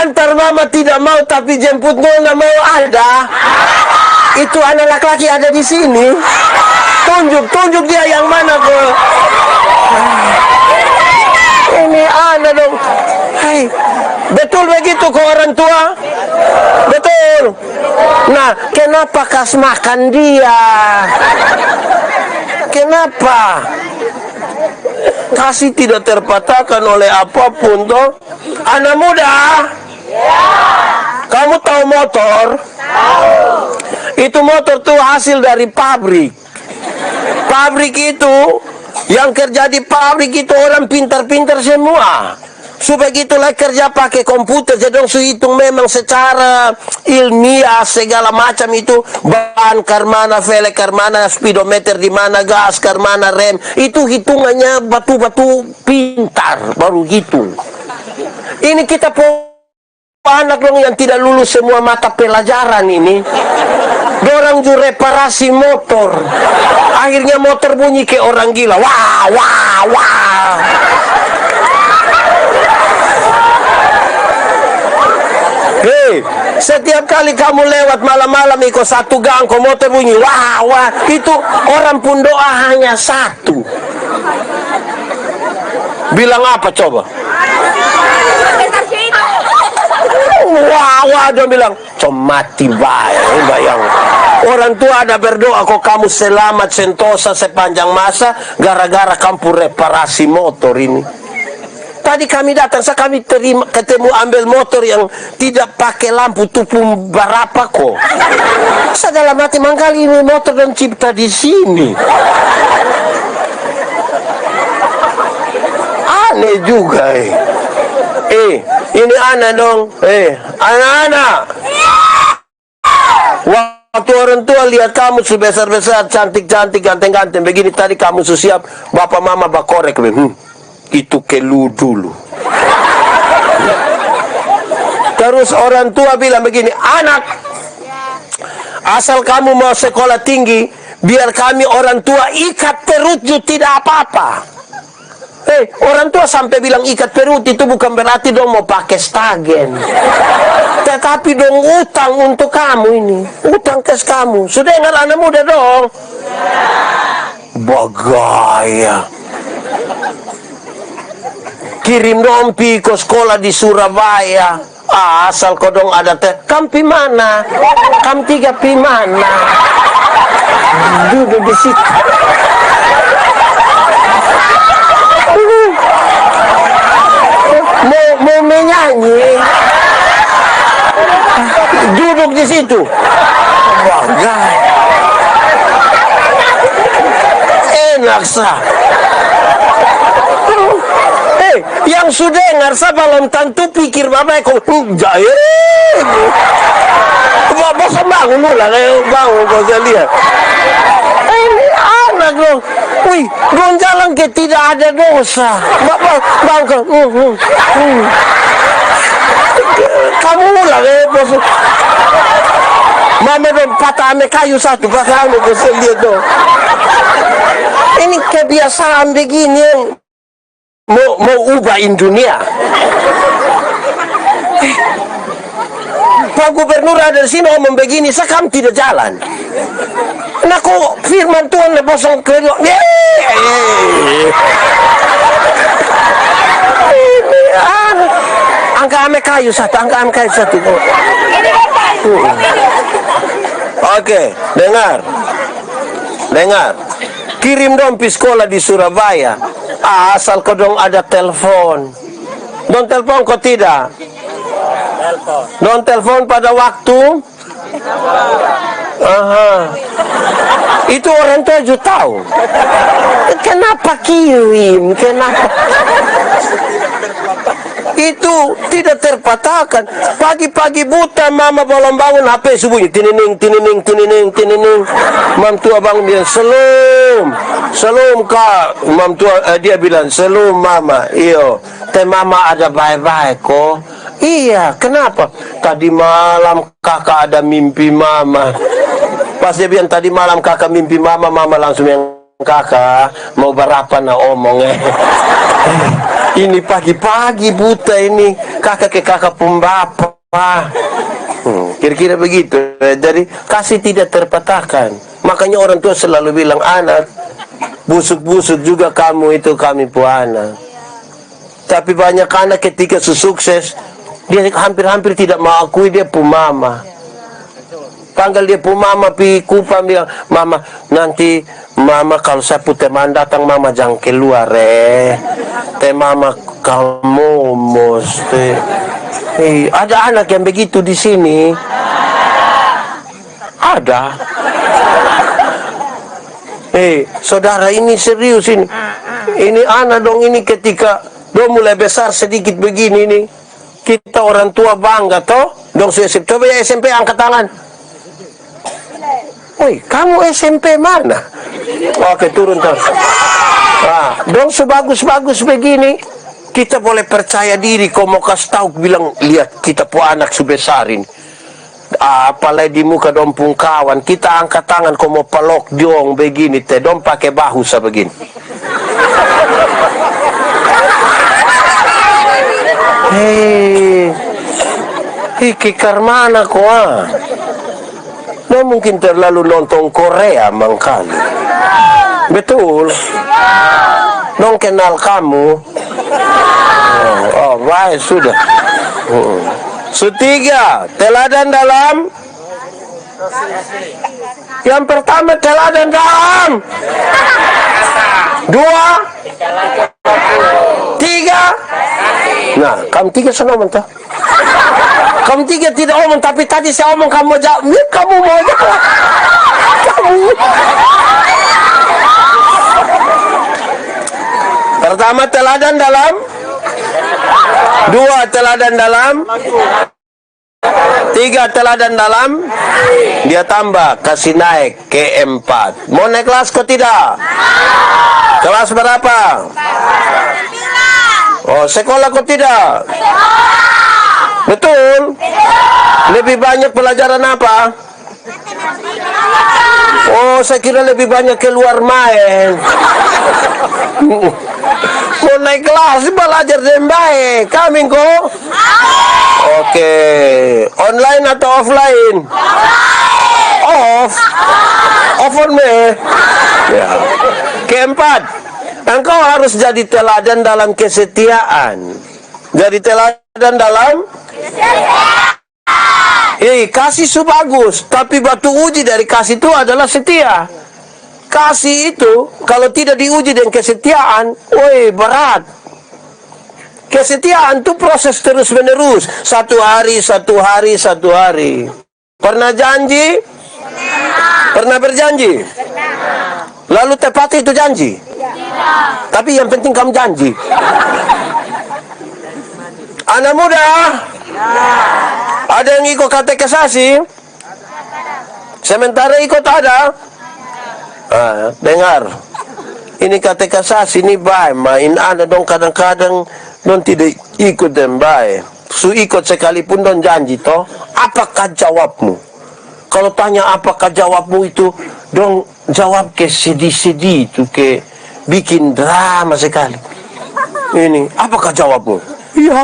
Antar mama tidak mau tapi jemput nona mau ada. Itu anak laki-laki ada di sini. Tunjuk dia yang mana ke. Ini anak dong. Hai. Betul begitu ke orang tua? Betul. Nah, kenapa kas makan dia? Kenapa? Kasih tidak terpatahkan oleh apapun toh. Anak muda, kamu tahu motor? Itu motor tuh hasil dari pabrik. Pabrik itu, yang kerja di pabrik itu orang pintar-pintar semua. Supaya gitulah kerja pakai komputer, jadi hitung memang secara ilmiah segala macam itu, ban karmana, velg karmana, speedometer di mana, gas karmana, rem, itu hitungannya batu-batu pintar baru hitung. Ini kita anak dong yang tidak lulus semua mata pelajaran ini. Dorang juga reparasi motor. Akhirnya motor bunyi kayak orang gila. Wah, wah, wah. Hei, setiap kali kamu lewat malam-malam ikut satu gang, motor bunyi wah wah, itu orang pun doa hanya satu. Bilang apa coba? Wah wah, dia bilang mati bayang. Orang tua ada berdoa kok kamu selamat sentosa sepanjang masa gara-gara kamu reparasi motor ini. Tadi kami datang, kami ketemu ambil motor yang tidak pakai lampu tupung berapa kok. Saya dalam hati mangkali ini motor dan cipta di sini. Aneh juga ini anak dong. Anak-anak. Waktu orang tua lihat kamu sebesar-besar, cantik-cantik, ganteng-ganteng begini, tadi kamu siap, bapak mama bakorek. Itu kelu dulu. Terus orang tua bilang begini, anak, asal kamu mau sekolah tinggi, biar kami orang tua ikat perutmu tidak apa-apa. Orang tua sampai bilang ikat perut itu bukan berarti dong mau pakai stagen. Tetapi dong utang untuk kamu ini. Utang kes kamu. Sudah dengar anak muda dong? Bagaya. Kirim dong pi ke sekolah di Surabaya. Asal kau dong ada kam pi mana? Kam 3 pi mana? Duduk di situ. Mau menyanyi. Duduk di situ. Bagai. Enak sah. Yang sudah dengar saya belum tentu pikir bapak kok jaya. Bapak bangun mulai bangun kau lihat. Ini anak dong. Wih, dong jalan ke tidak ada dosa. Bapak bangun. Kamu mulai bos. Mama dong patah ame kayu satu patah ame kau lihat dong. Ini kebiasaan begini. Mau ubahin dunia. Pak Gubernur ada di sini ngomong begini, sekam tidak jalan. Nah kok firman Tuhan lebosong kelio. Angka ame kayu satu. Oke, dengar. Kirim dong pi sekolah di Surabaya. Asal kau dong ada telepon. Dong telepon kau tidak? Dong telepon pada waktu? Itu orang tua juga tahu. Kenapa kirim? Kenapa? Itu tidak terpatahkan. Pagi-pagi buta mama belum bangun, HP subuhnya tinining. Mam tua bangun dia selum kak. Mam tua dia bilang selum mama. Iyo, teh mama ada baik-baik kok. Iya, kenapa? Tadi malam kakak ada mimpi mama. Pas dia bilang tadi malam kakak mimpi mama langsung yang kakak mau berapa nak omong Ini pagi-pagi buta ini kakak ke kakak pembapa. Kira-kira begitu. Jadi kasih tidak terpatahkan. Makanya orang tua selalu bilang anak, busuk-busuk juga kamu itu kami puana. Tapi banyak anak ketika sukses dia hampir-hampir tidak mau akui dia pu mama. Panggil dia pu mama pi kupam bilang, mama nanti mama kalau saya pu teman datang mama jangan keluar teh mama kamu mesti. Ada anak yang begitu di sini. Ada. Saudara ini serius ini. Ini anak dong ini ketika dong mulai besar sedikit begini nih. Kita orang tua bangga toh. Dong coba ya SMP angkat tangan. Woi, kamu SMP mana? Oke, turun toh. Dong sebagus-bagus begini, kita boleh percaya diri. Kau mau kasih tahu bilang lihat kita pu anak sebesar ini. Apalagi di muka dong pun kawan, kita angkat tangan kau mau pelok dong begini teh, dong pakai bahu sebegini. Kikar mana kau mungkin terlalu nonton Korea mangkali. Betul. Nong kenal kamu. Baik sudah. Ketiga, teladan dalam. Yang pertama teladan dalam. 2, 3. Nah, kamu 3 sana mentah. Kamu 3 tidak omong, tapi tadi saya omong kamu jawab. Kamu mau jawab. Pertama teladan dalam. 2 teladan dalam. 3 teladan dalam. Dia tambah kasih naik ke 4. Mau naik kelas kok tidak? Kelas berapa? Oh, sekolah kok tidak? Betul? Lebih banyak pelajaran apa? Oh, saya kira lebih banyak keluar main. Mau naik kelas, belajar yang baik. Kami kok? Oke. Online atau offline? Off. Off on me. Ya. Keempat, engkau harus jadi teladan dalam kesetiaan. Jadi teladan dalam kasih itu bagus, tapi batu uji dari kasih itu adalah setia. Kasih itu kalau tidak diuji dengan kesetiaan, woi berat. Kesetiaan itu proses terus menerus, satu hari. Pernah janji? Pernah berjanji? Lalu tepati itu janji? Tapi yang penting kamu janji. Anak muda, ada yang ikut katekisasi? Sementara ikut ada? Dengar, ini katekisasi ini baik, main ada dong kadang-kadang don tidak ikut dan baik. Su ikut sekalipun don janji toh. Apakah jawabmu? Kalau tanya apakah jawabmu itu, dong jawab ke sedih-sedih itu, ke bikin drama sekali. Ini, apakah jawabmu? Iya,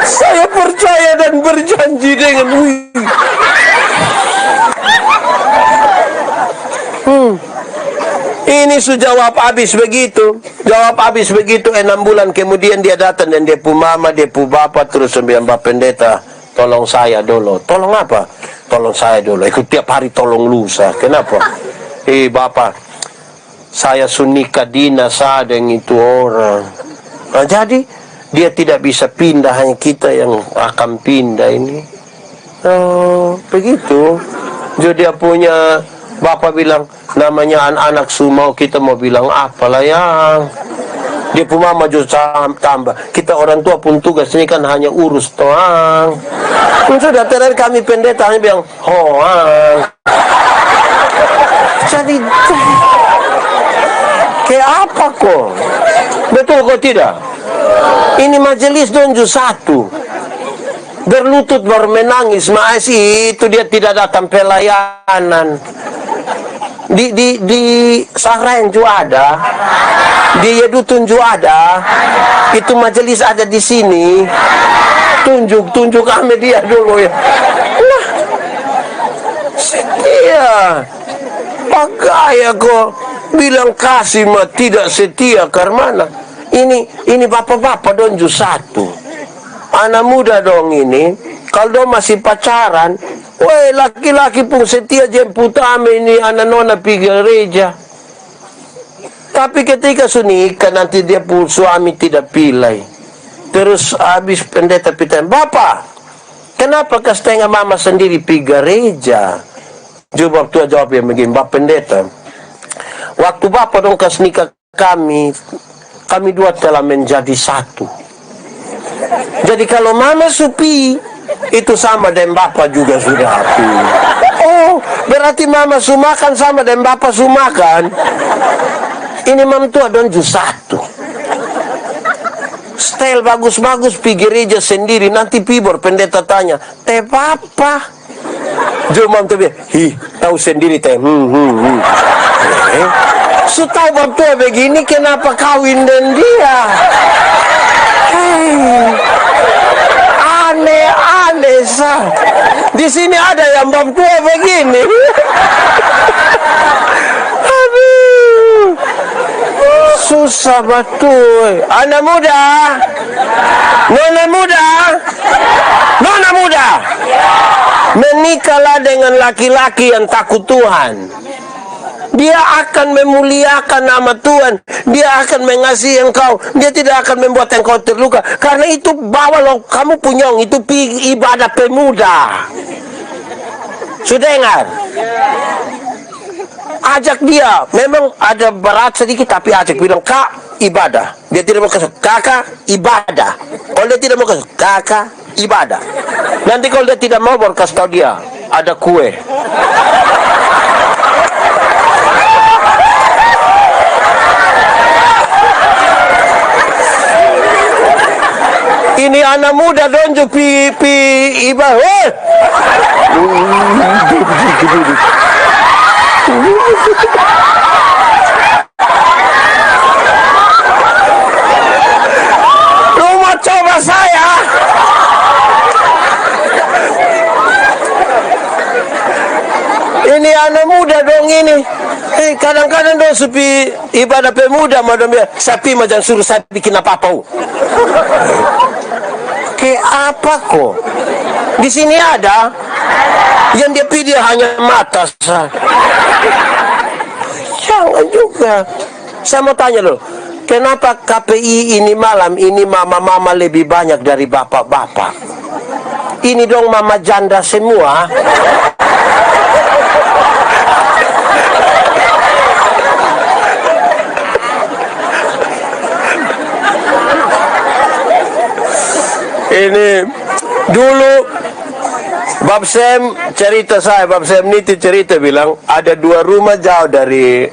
saya percaya dan berjanji dengan Ini su jawab habis begitu. Jawab habis begitu, 6 bulan kemudian dia datang dan dia pu mama, dia pu bapak terus sembilan Mbak Pendeta, tolong saya dulu. Tolong apa? Tolong saya dulu. Ikut tiap hari tolong lusa. Kenapa? Bapak, saya sunika dina sadeng itu orang. Nah, jadi dia tidak bisa pindah, hanya kita yang akan pindah ini. Oh, begitu. Jadi dia punya bapak bilang, namanya anak-anak semua, kita mau bilang apalah yang dia pun mama juga tambah. Kita orang tua pun tugas ini kan hanya urus doang. Sudah terakhir kami pendeta hanya bilang hoang. Jadi kayak apa kok? Betul kok tidak? Ini majelis donju satu. Berlutut baru menangis, masih itu dia tidak datang pelayanan. Di Sahrain juga ada, di Yedutun juga ada, itu majelis ada di sini. Tunjuk kami dia dulu ya. Nah, setia, pakai kok bilang kasih mah tidak setia karena ini bapak-bapak donju satu, anak muda dong ini. Kalau masih pacaran, weh laki-laki pun setia jemput ame ini anak nona pergi gereja. Tapi ketika sunikah nanti dia pun suami tidak pilih. Terus habis pendeta pitanya, Bapak, kenapa kau setengah mama sendiri pergi gereja? Jawab tua jawab yang begini, Bapak pendeta. Waktu Bapak dong kas nikah kami dua telah menjadi satu. Jadi kalau mama supi, itu sama dan bapak juga sudah api. Oh, berarti mama sumakan sama dan bapak sumakan. Ini mam tua donju satu. Style bagus-bagus pergi gereja sendiri. Nanti pibor pendeta tanya, teh papa? Jo mam tua bilang, tahu sendiri teh. So tahu bab tua begini kenapa kawin dengan dia? Aneh-aneh sah. Di sini ada yang bab tua begini. Aduh, susah betul. Anak muda, nona muda, menikahlah dengan laki-laki yang takut Tuhan. Dia akan memuliakan nama Tuhan. Dia akan mengasihi engkau. Dia tidak akan membuat engkau terluka. Karena itu bawa lo, kamu punya itu ibadah pemuda. Sudah dengar? Ajak dia. Memang ada berat sedikit, tapi ajak bilang, Kak, ibadah. Dia tidak mau kasih, Kakak, ibadah. Kalau dia tidak mau kasih, Kakak, ibadah. Nanti kalau dia tidak mau, baru kasih tahu dia, ada kue. Ini anak muda donjo pi iba. Weh. Lu mau coba saya? Ini anak muda dong ini. Kadang-kadang dong supi ibadah pemuda mau dong bilang, sapi macam suruh saya bikin apa-apa. Ke apa kok? Di sini ada yang dia pilih hanya mata. Jangan juga. Saya mau tanya loh, kenapa KPI ini malam ini mama-mama lebih banyak dari bapak-bapak? Ini dong mama janda semua. Ini dulu Bab Sem cerita saya, Bab Sem Niti cerita bilang ada 2 rumah jauh dari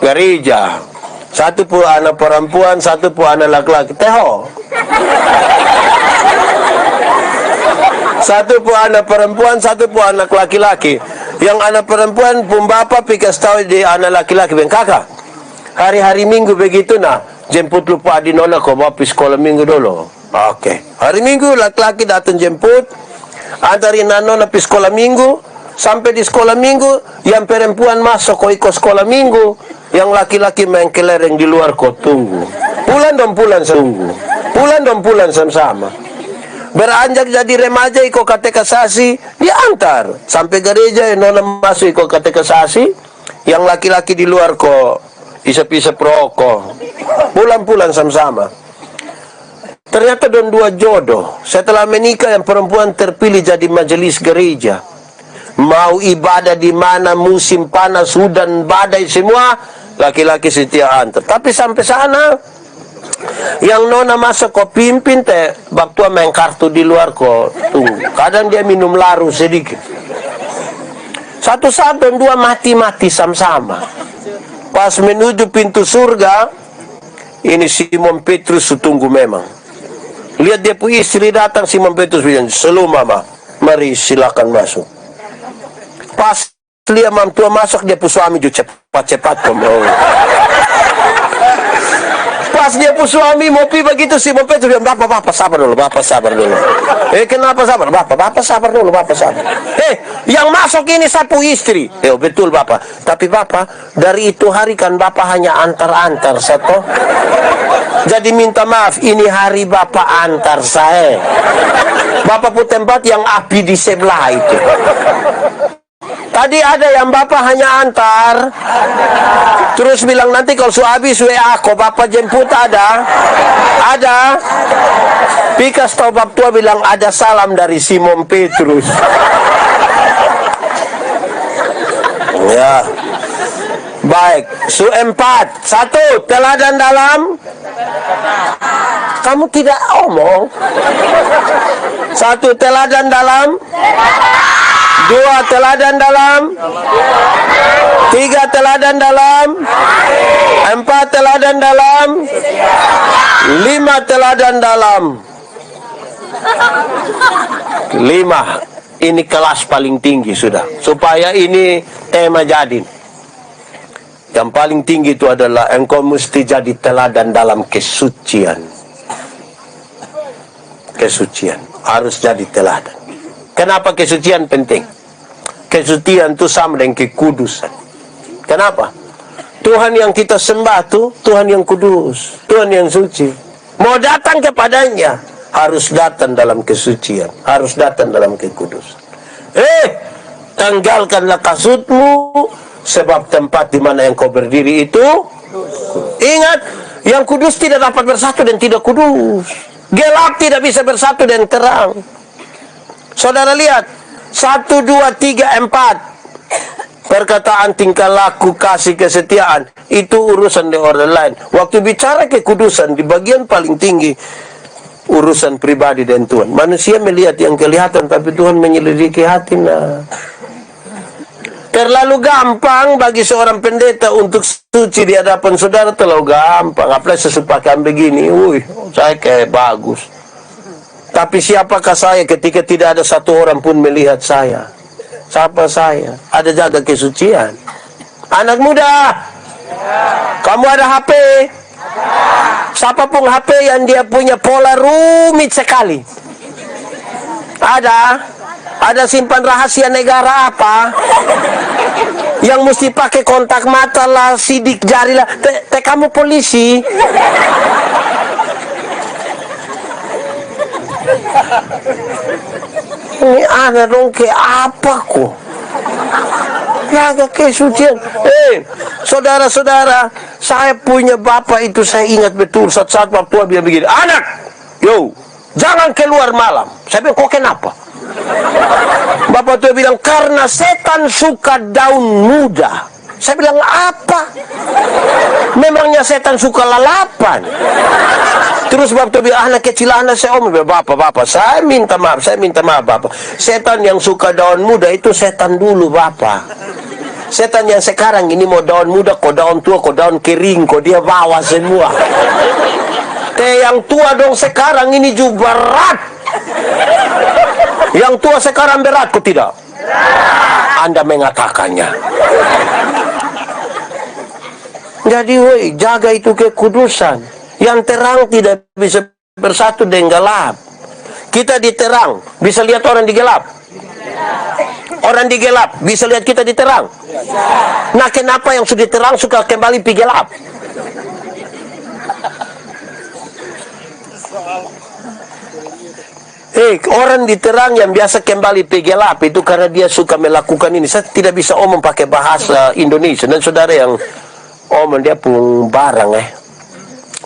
gereja. Satu pun anak perempuan, satu pun anak laki-laki. Teho. Satu pun anak perempuan, satu pun anak laki-laki. Yang anak perempuan pun bapak pikas tahu di anak laki-laki. Ben kakak, hari-hari minggu begitu nah, jemput lupa di nona kau bawa pergi sekolah minggu dulu. Oke. Hari minggu laki-laki datang jemput, antarin nona pergi sekolah minggu. Sampai di sekolah minggu, yang perempuan masuk kau ikut sekolah minggu, yang laki-laki main kelereng di luar kau tunggu. Pulang dong pulang sungguh. Pulang dong pulang sama-sama. Beranjak jadi remaja ikut katekisasi, diantar sampai gereja. Nona masuk ikut katekisasi, yang laki-laki di luar kok isap-isap rokok. Pulang-pulang sama-sama. Ternyata don 2 jodoh. Setelah menikah yang perempuan terpilih jadi majelis gereja. Mau ibadah di mana musim panas, hujan, badai semua, laki-laki setia antar. Tapi sampai sana, yang nona masuk kok pimpin teh, waktu main kartu di luar kok tunggu. Kadang dia minum laru sedikit. Satu saat dan 2 mati-mati sama-sama. Pas menuju pintu surga, ini Simon Petrus tunggu memang. Lihat dia punya istri datang, Simon Petrus bilang, "Selalu mama, mari silakan masuk." Pas lihat mam tua masuk, dia pun suami juga cepat-cepat mau. Pas dia pun suami mau pergi begitu, Simon Petrus bilang, Bapak sabar dulu, Bapak sabar dulu. Kenapa sabar? Bapak sabar dulu, Bapak sabar. Yang masuk ini sapu istri. Betul Bapak. Tapi Bapak, dari itu hari kan Bapak hanya antar-antar satu. Jadi minta maaf, ini hari Bapak antar saya. Bapak pun tempat yang api di sebelah itu. Tadi ada yang Bapak hanya antar. Terus bilang nanti kalau habis aku Bapak jemput ada. Ada. Pikas tau Bapak tua bilang ada salam dari Simon Petrus. Ya. Baik, 4. 1, teladan dalam. Kamu tidak omong. 1, teladan dalam. 2, teladan dalam. 3, teladan dalam. 4, teladan dalam. 5, teladan dalam. 5. Ini kelas paling tinggi sudah. Supaya ini tema jadi. Yang paling tinggi itu adalah engkau mesti jadi teladan dalam kesucian. Kesucian. Harus jadi teladan. Kenapa kesucian penting? Kesucian itu sama dengan kekudusan. Kenapa? Tuhan yang kita sembah itu Tuhan yang kudus, Tuhan yang suci. Mau datang kepadanya, harus datang dalam kesucian, harus datang dalam kekudusan. Tanggalkanlah kasutmu, sebab tempat di mana yang kau berdiri itu, ingat, yang kudus tidak dapat bersatu dan tidak kudus. Gelap tidak bisa bersatu dan terang. Saudara lihat, 1, 2, 3, 4. Perkataan, tingkah laku, kasih, kesetiaan, itu urusan di orang lain. Waktu bicara kekudusan, di bagian paling tinggi, urusan pribadi dan Tuhan. Manusia melihat yang kelihatan, tapi Tuhan menyelidiki hati. Terlalu gampang bagi seorang pendeta untuk suci di hadapan saudara, terlalu gampang. Apalagi sesupakan begini, saya kayak bagus. Tapi siapakah saya ketika tidak ada satu orang pun melihat saya? Siapa saya? Ada jaga kesucian. Anak muda, kamu ada HP? Siapa pun HP yang dia punya pola rumit sekali? Ada simpan rahasia negara apa? Yang mesti pakai kontak mata lah, sidik jari lah. Kamu polisi? Ini anak dong ke apa kok? Jaga kesucian. Saudara-saudara, saya punya bapak itu saya ingat betul. Saat waktu dia begini, anak, jangan keluar malam. Saya bilang, kok kenapa? Bapak itu bilang, karena setan suka daun muda. Saya bilang, apa? Memangnya setan suka lalapan? Terus bapak itu bilang, anak kecil anak saya bapak, saya minta maaf bapak. Setan yang suka daun muda itu setan dulu bapak. Setan yang sekarang ini mau daun muda, kok daun tua, kok daun kering, kok dia bawa semua. Yang tua dong sekarang ini juga berat. Yang tua sekarang berat, kok tidak? Anda mengatakannya. Jadi jaga itu kekudusan. Yang terang tidak bisa bersatu dengan gelap. Kita di terang, bisa lihat orang di gelap. Orang di gelap bisa lihat kita di terang. Nah, kenapa yang sudah terang suka kembali pergi gelap? Orang di terang yang biasa kembali pergi gelap itu karena dia suka melakukan ini. Saya tidak bisa omong pakai bahasa Indonesia. Dan saudara yang omong dia pun barang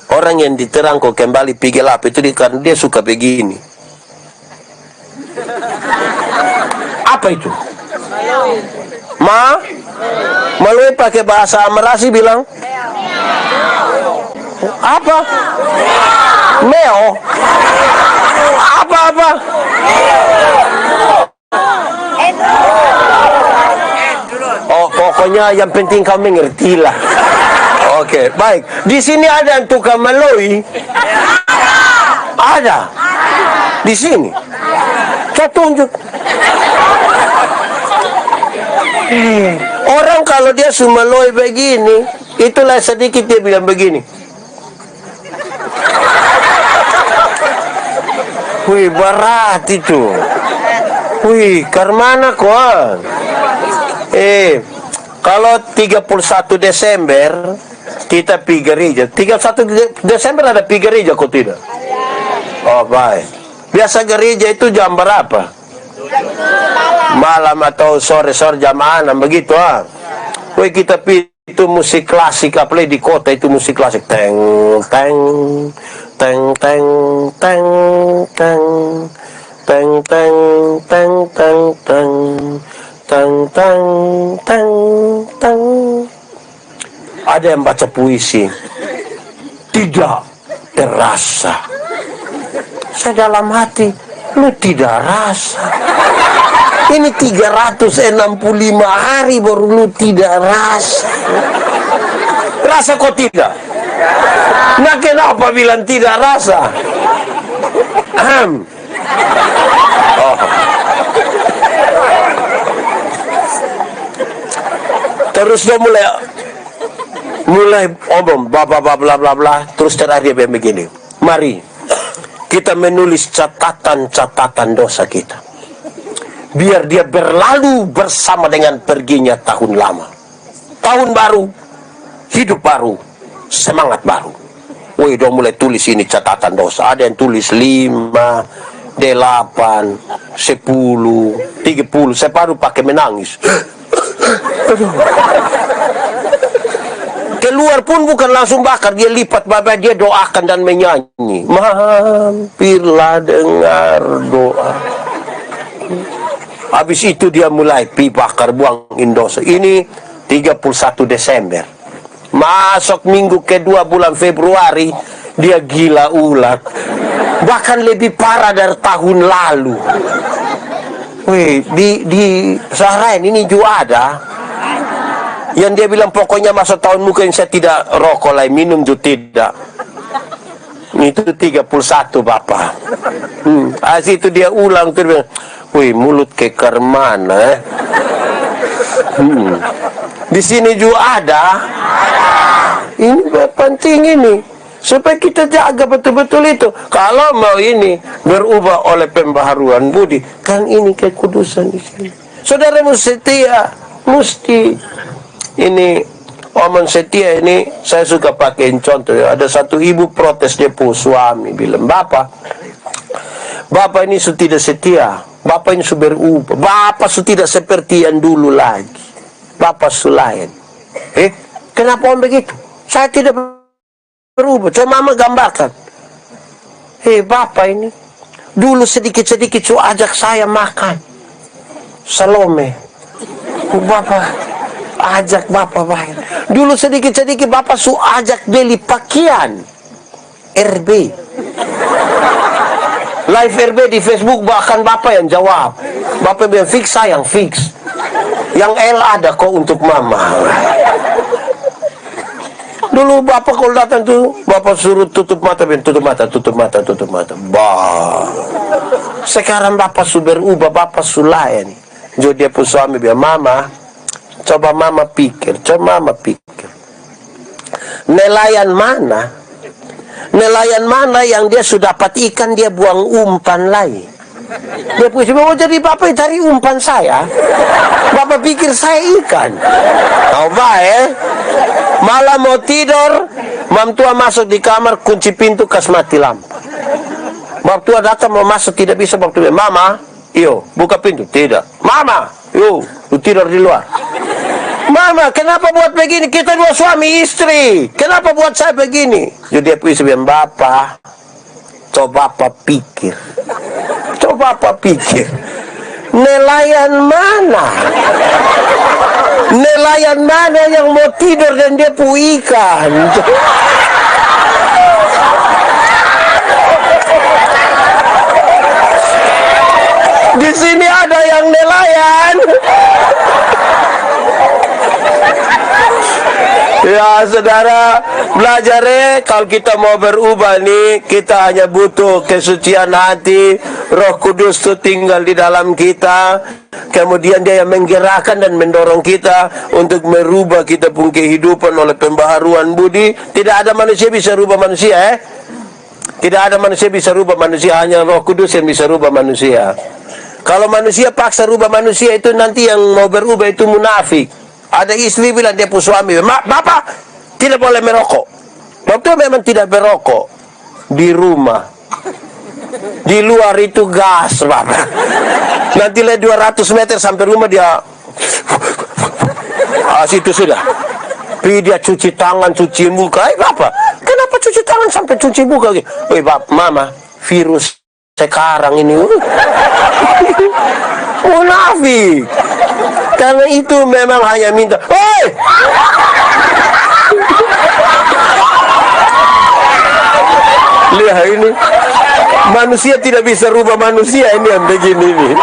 orang yang diterang kok kembali pergi gelap itu karena dia suka begini. Apa itu? Melalui pakai bahasa Amerasi bilang apa? Meo. Apa? Oh, pokoknya yang penting kau mengerti lah. Oke, baik. Di sini ada yang tukang meloi. Ada. Di sini. Saya tunjuk. Orang kalau dia sumeloi begini, itulah sedikit dia bilang begini. Wih, berat itu. Wih, karmana kuan. Kalau 31 Desember kita pergi gereja. 31 Desember ada pergi gereja kok tidak? Oh, baik. Biasa gereja itu jam berapa? Malam atau sore-sore jam 6 begitu Wih, kita pergi itu musik klasik, apalagi di kota itu musik klasik. Teng teng teng teng teng teng teng teng teng teng teng teng teng teng teng. Ada yang baca puisi. Tidak terasa. Saya dalam hati, lu tidak rasa. Ini 365 hari baru lu tidak rasa. Rasa kok tidak? Nah, kenapa bilang tidak rasa? Terus dia mulai omong bla bla bla bla. Terus terakhir dia begini. Mari kita menulis catatan dosa kita. Biar dia berlalu bersama dengan perginya tahun lama. Tahun baru, hidup baru, semangat baru. Wih, dia mulai tulis ini catatan dosa. Ada yang tulis 5, 8, 10, 30. Saya baru pakai menangis. Keluar pun bukan langsung bakar, dia lipat bapak, dia doakan dan menyanyi. Mampirlah dengar doa. Habis itu dia mulai pi bakar buang indosa. Ini 31 Desember. Masuk minggu kedua bulan Februari, dia gila ulang. Bahkan lebih parah dari tahun lalu. Wih, di Sahrain ini juga ada. Yang dia bilang pokoknya masuk tahun mungkin saya tidak rokok lagi, minum juga tidak. Itu 31 Bapak. Itu dia ulang tuh, bilang, wih mulut kekar mana? Di sini juga ada. Ini penting ini. Supaya kita jaga betul-betul itu. Kalau mau ini berubah oleh pembaharuan budi, kan ini kekudusan di sini. Saudara setia mesti ini omong setia ini. Saya suka pakai contoh ya. Ada satu ibu protes, dia pun suami bilang, Bapak ini sudah tidak setia. Bapak ini sudah berubah. Bapak sudah tidak seperti yang dulu lagi. Bapak sulain. Kenapa om begitu? Saya tidak berubah. Coba mama gambarkan. Bapak ini dulu sedikit-sedikit su ajak saya makan Salome. Bapak ajak Bapak bayar. Dulu sedikit-sedikit Bapak su ajak beli pakaian RB. Live RB di Facebook, bahkan Bapak yang jawab. Bapak bilang fix, sayang fix. Yang L ada kok untuk mama. Dulu Bapak kalau datang tuh, Bapak suruh tutup mata, tutup mata, tutup mata, tutup mata. Sekarang Bapak sudah berubah, Bapak sulain. Jadi dia pun suami bilang, Mama, coba Mama pikir, nelayan mana yang dia sudah dapat ikan, dia buang umpan lagi. Dia puisi, mau jadi Bapak cari umpan saya. Bapak pikir saya ikan. Coba malam mau tidur, mam tua masuk di kamar, kunci pintu, kas mati lampu. Bap tua datang mau masuk, tidak bisa. Bap tua, Mama, yo buka pintu. Tidak. Mama, yo lu tidur di luar. Mama, kenapa buat begini? Kita dua suami istri. Kenapa buat saya begini? Jadi dia puisi bilang, Bapak, coba Bapak pikir. Coba Bapak pikir. Nelayan mana? Nelayan mana yang mau tidur dan dia pu ikan? Di sini ada yang nelayan. Ya saudara, belajar kalau kita mau berubah nih, kita hanya butuh kesucian hati. Roh Kudus itu tinggal di dalam kita. Kemudian dia yang menggerakkan dan mendorong kita untuk merubah kita pun kehidupan oleh pembaharuan budi. Tidak ada manusia bisa rubah manusia. Tidak ada manusia bisa rubah manusia, hanya Roh Kudus yang bisa rubah manusia. Kalau manusia paksa rubah manusia, itu nanti yang mau berubah itu munafik. Ada istri bilang dia pun suami, Bapak tidak boleh merokok. Waktu memang tidak berokok di rumah. Di luar itu gas, Bapak. Nanti lah 200 meter sampai rumah dia situ sudah. Tapi dia cuci tangan, cuci muka. Bapak, kenapa cuci tangan sampai cuci muka? Bapak, Mama, virus sekarang ini munafik. Karena itu memang hanya minta, lihat ini, manusia tidak bisa rubah manusia ini yang begini ini.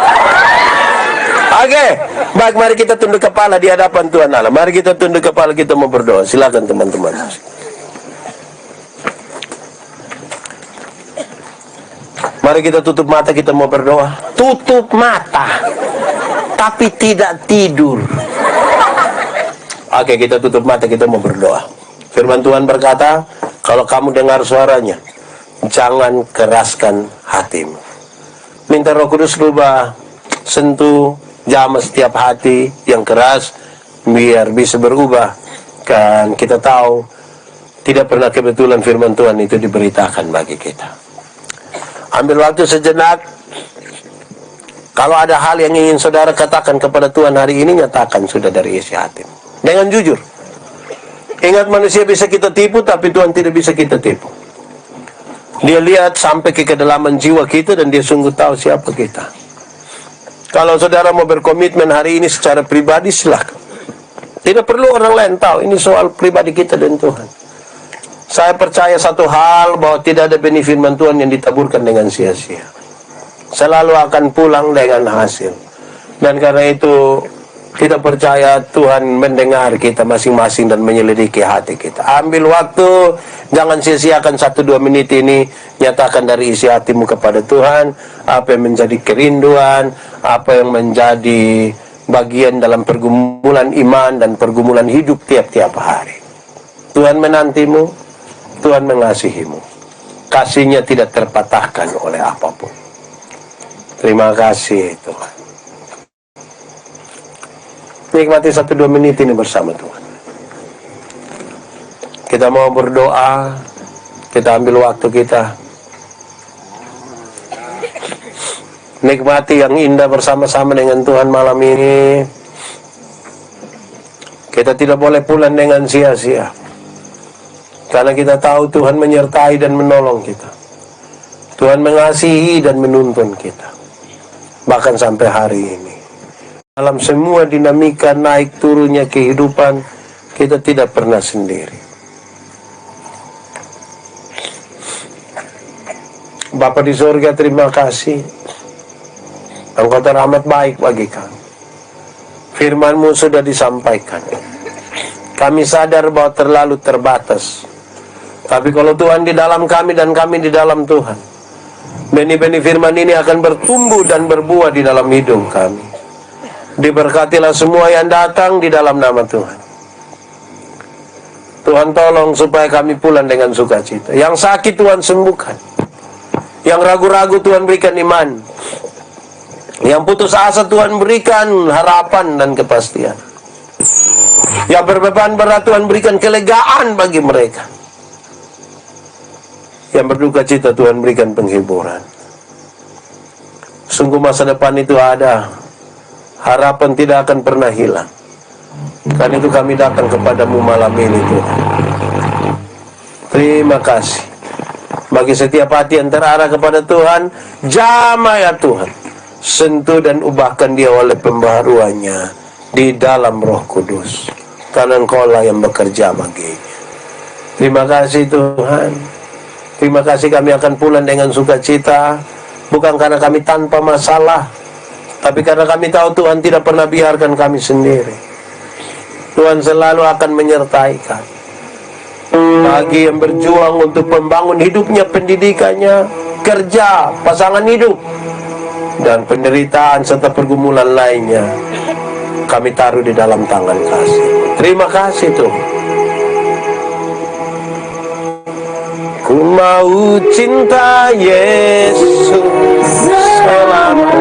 Oke, baik, mari kita tunduk kepala di hadapan Tuhan Allah. Mari kita tunduk kepala, kita mau berdoa. Silakan teman-teman. Mari kita tutup mata, kita mau berdoa. Tutup mata, tapi tidak tidur. Oke, kita tutup mata, kita mau berdoa. Firman Tuhan berkata, kalau kamu dengar suaranya, jangan keraskan hatimu. Minta Roh Kudus rubah, sentuh, jamah setiap hati yang keras, biar bisa berubah. Kan kita tahu, tidak pernah kebetulan firman Tuhan itu diberitakan bagi kita. Ambil waktu sejenak. Kalau ada hal yang ingin saudara katakan kepada Tuhan hari ini, nyatakan sudah dari isi hati. Dengan jujur. Ingat, manusia bisa kita tipu, tapi Tuhan tidak bisa kita tipu. Dia lihat sampai ke kedalaman jiwa kita, dan dia sungguh tahu siapa kita. Kalau saudara mau berkomitmen hari ini secara pribadi, silakan. Tidak perlu orang lain tahu. Ini soal pribadi kita dan Tuhan. Saya percaya satu hal, bahwa tidak ada benih firman Tuhan yang ditaburkan dengan sia-sia. Selalu akan pulang dengan hasil. Dan karena itu, Kita percaya Tuhan mendengar kita masing-masing dan menyelidiki hati kita. Ambil waktu, jangan sia-siakan 1-2 menit ini. Nyatakan dari isi hatimu kepada Tuhan, apa yang menjadi kerinduan, apa yang menjadi bagian dalam pergumulan iman dan pergumulan hidup tiap-tiap hari. Tuhan menantimu, Tuhan mengasihimu. Kasihnya tidak terpatahkan oleh apapun. Terima kasih Tuhan. Nikmati 1-2 menit ini bersama Tuhan. Kita mau berdoa. Kita ambil waktu kita. Nikmati yang indah bersama-sama dengan Tuhan malam ini. Kita tidak boleh pulang dengan sia-sia. Karena kita tahu Tuhan menyertai dan menolong kita. Tuhan mengasihi dan menuntun kita. Bahkan sampai hari ini. Dalam semua dinamika naik turunnya kehidupan, kita tidak pernah sendiri. Bapa di surga, terima kasih. Engkau teramat baik bagi kami. Firman-Mu sudah disampaikan. Kami sadar bahwa terlalu terbatas. Tapi kalau Tuhan di dalam kami dan kami di dalam Tuhan, benih-benih firman ini akan bertumbuh dan berbuah di dalam hidup kami. Diberkatilah semua yang datang di dalam nama Tuhan. Tuhan tolong supaya kami pulang dengan sukacita. Yang sakit Tuhan sembuhkan. Yang ragu-ragu Tuhan berikan iman. Yang putus asa Tuhan berikan harapan dan kepastian. Yang berbeban berat Tuhan berikan kelegaan bagi mereka. Yang berduka cita Tuhan berikan penghiburan. Sungguh masa depan itu ada. Harapan tidak akan pernah hilang. Karena itu kami datang kepadamu malam ini Tuhan. Terima kasih. Bagi setiap hati yang terarah kepada Tuhan, jamah ya Tuhan. Sentuh dan ubahkan dia oleh pembaharuannya di dalam Roh Kudus. Karena Engkaulah yang bekerja baginya. Terima kasih Tuhan. Terima kasih kami akan pulang dengan sukacita. Bukan karena kami tanpa masalah, tapi karena kami tahu Tuhan tidak pernah biarkan kami sendiri. Tuhan selalu akan menyertai kami. Bagi yang berjuang untuk membangun hidupnya, pendidikannya, kerja, pasangan hidup, dan penderitaan serta pergumulan lainnya, kami taruh di dalam tangan kasih. Terima kasih Tuhan. Ku mau cinta Yesus selama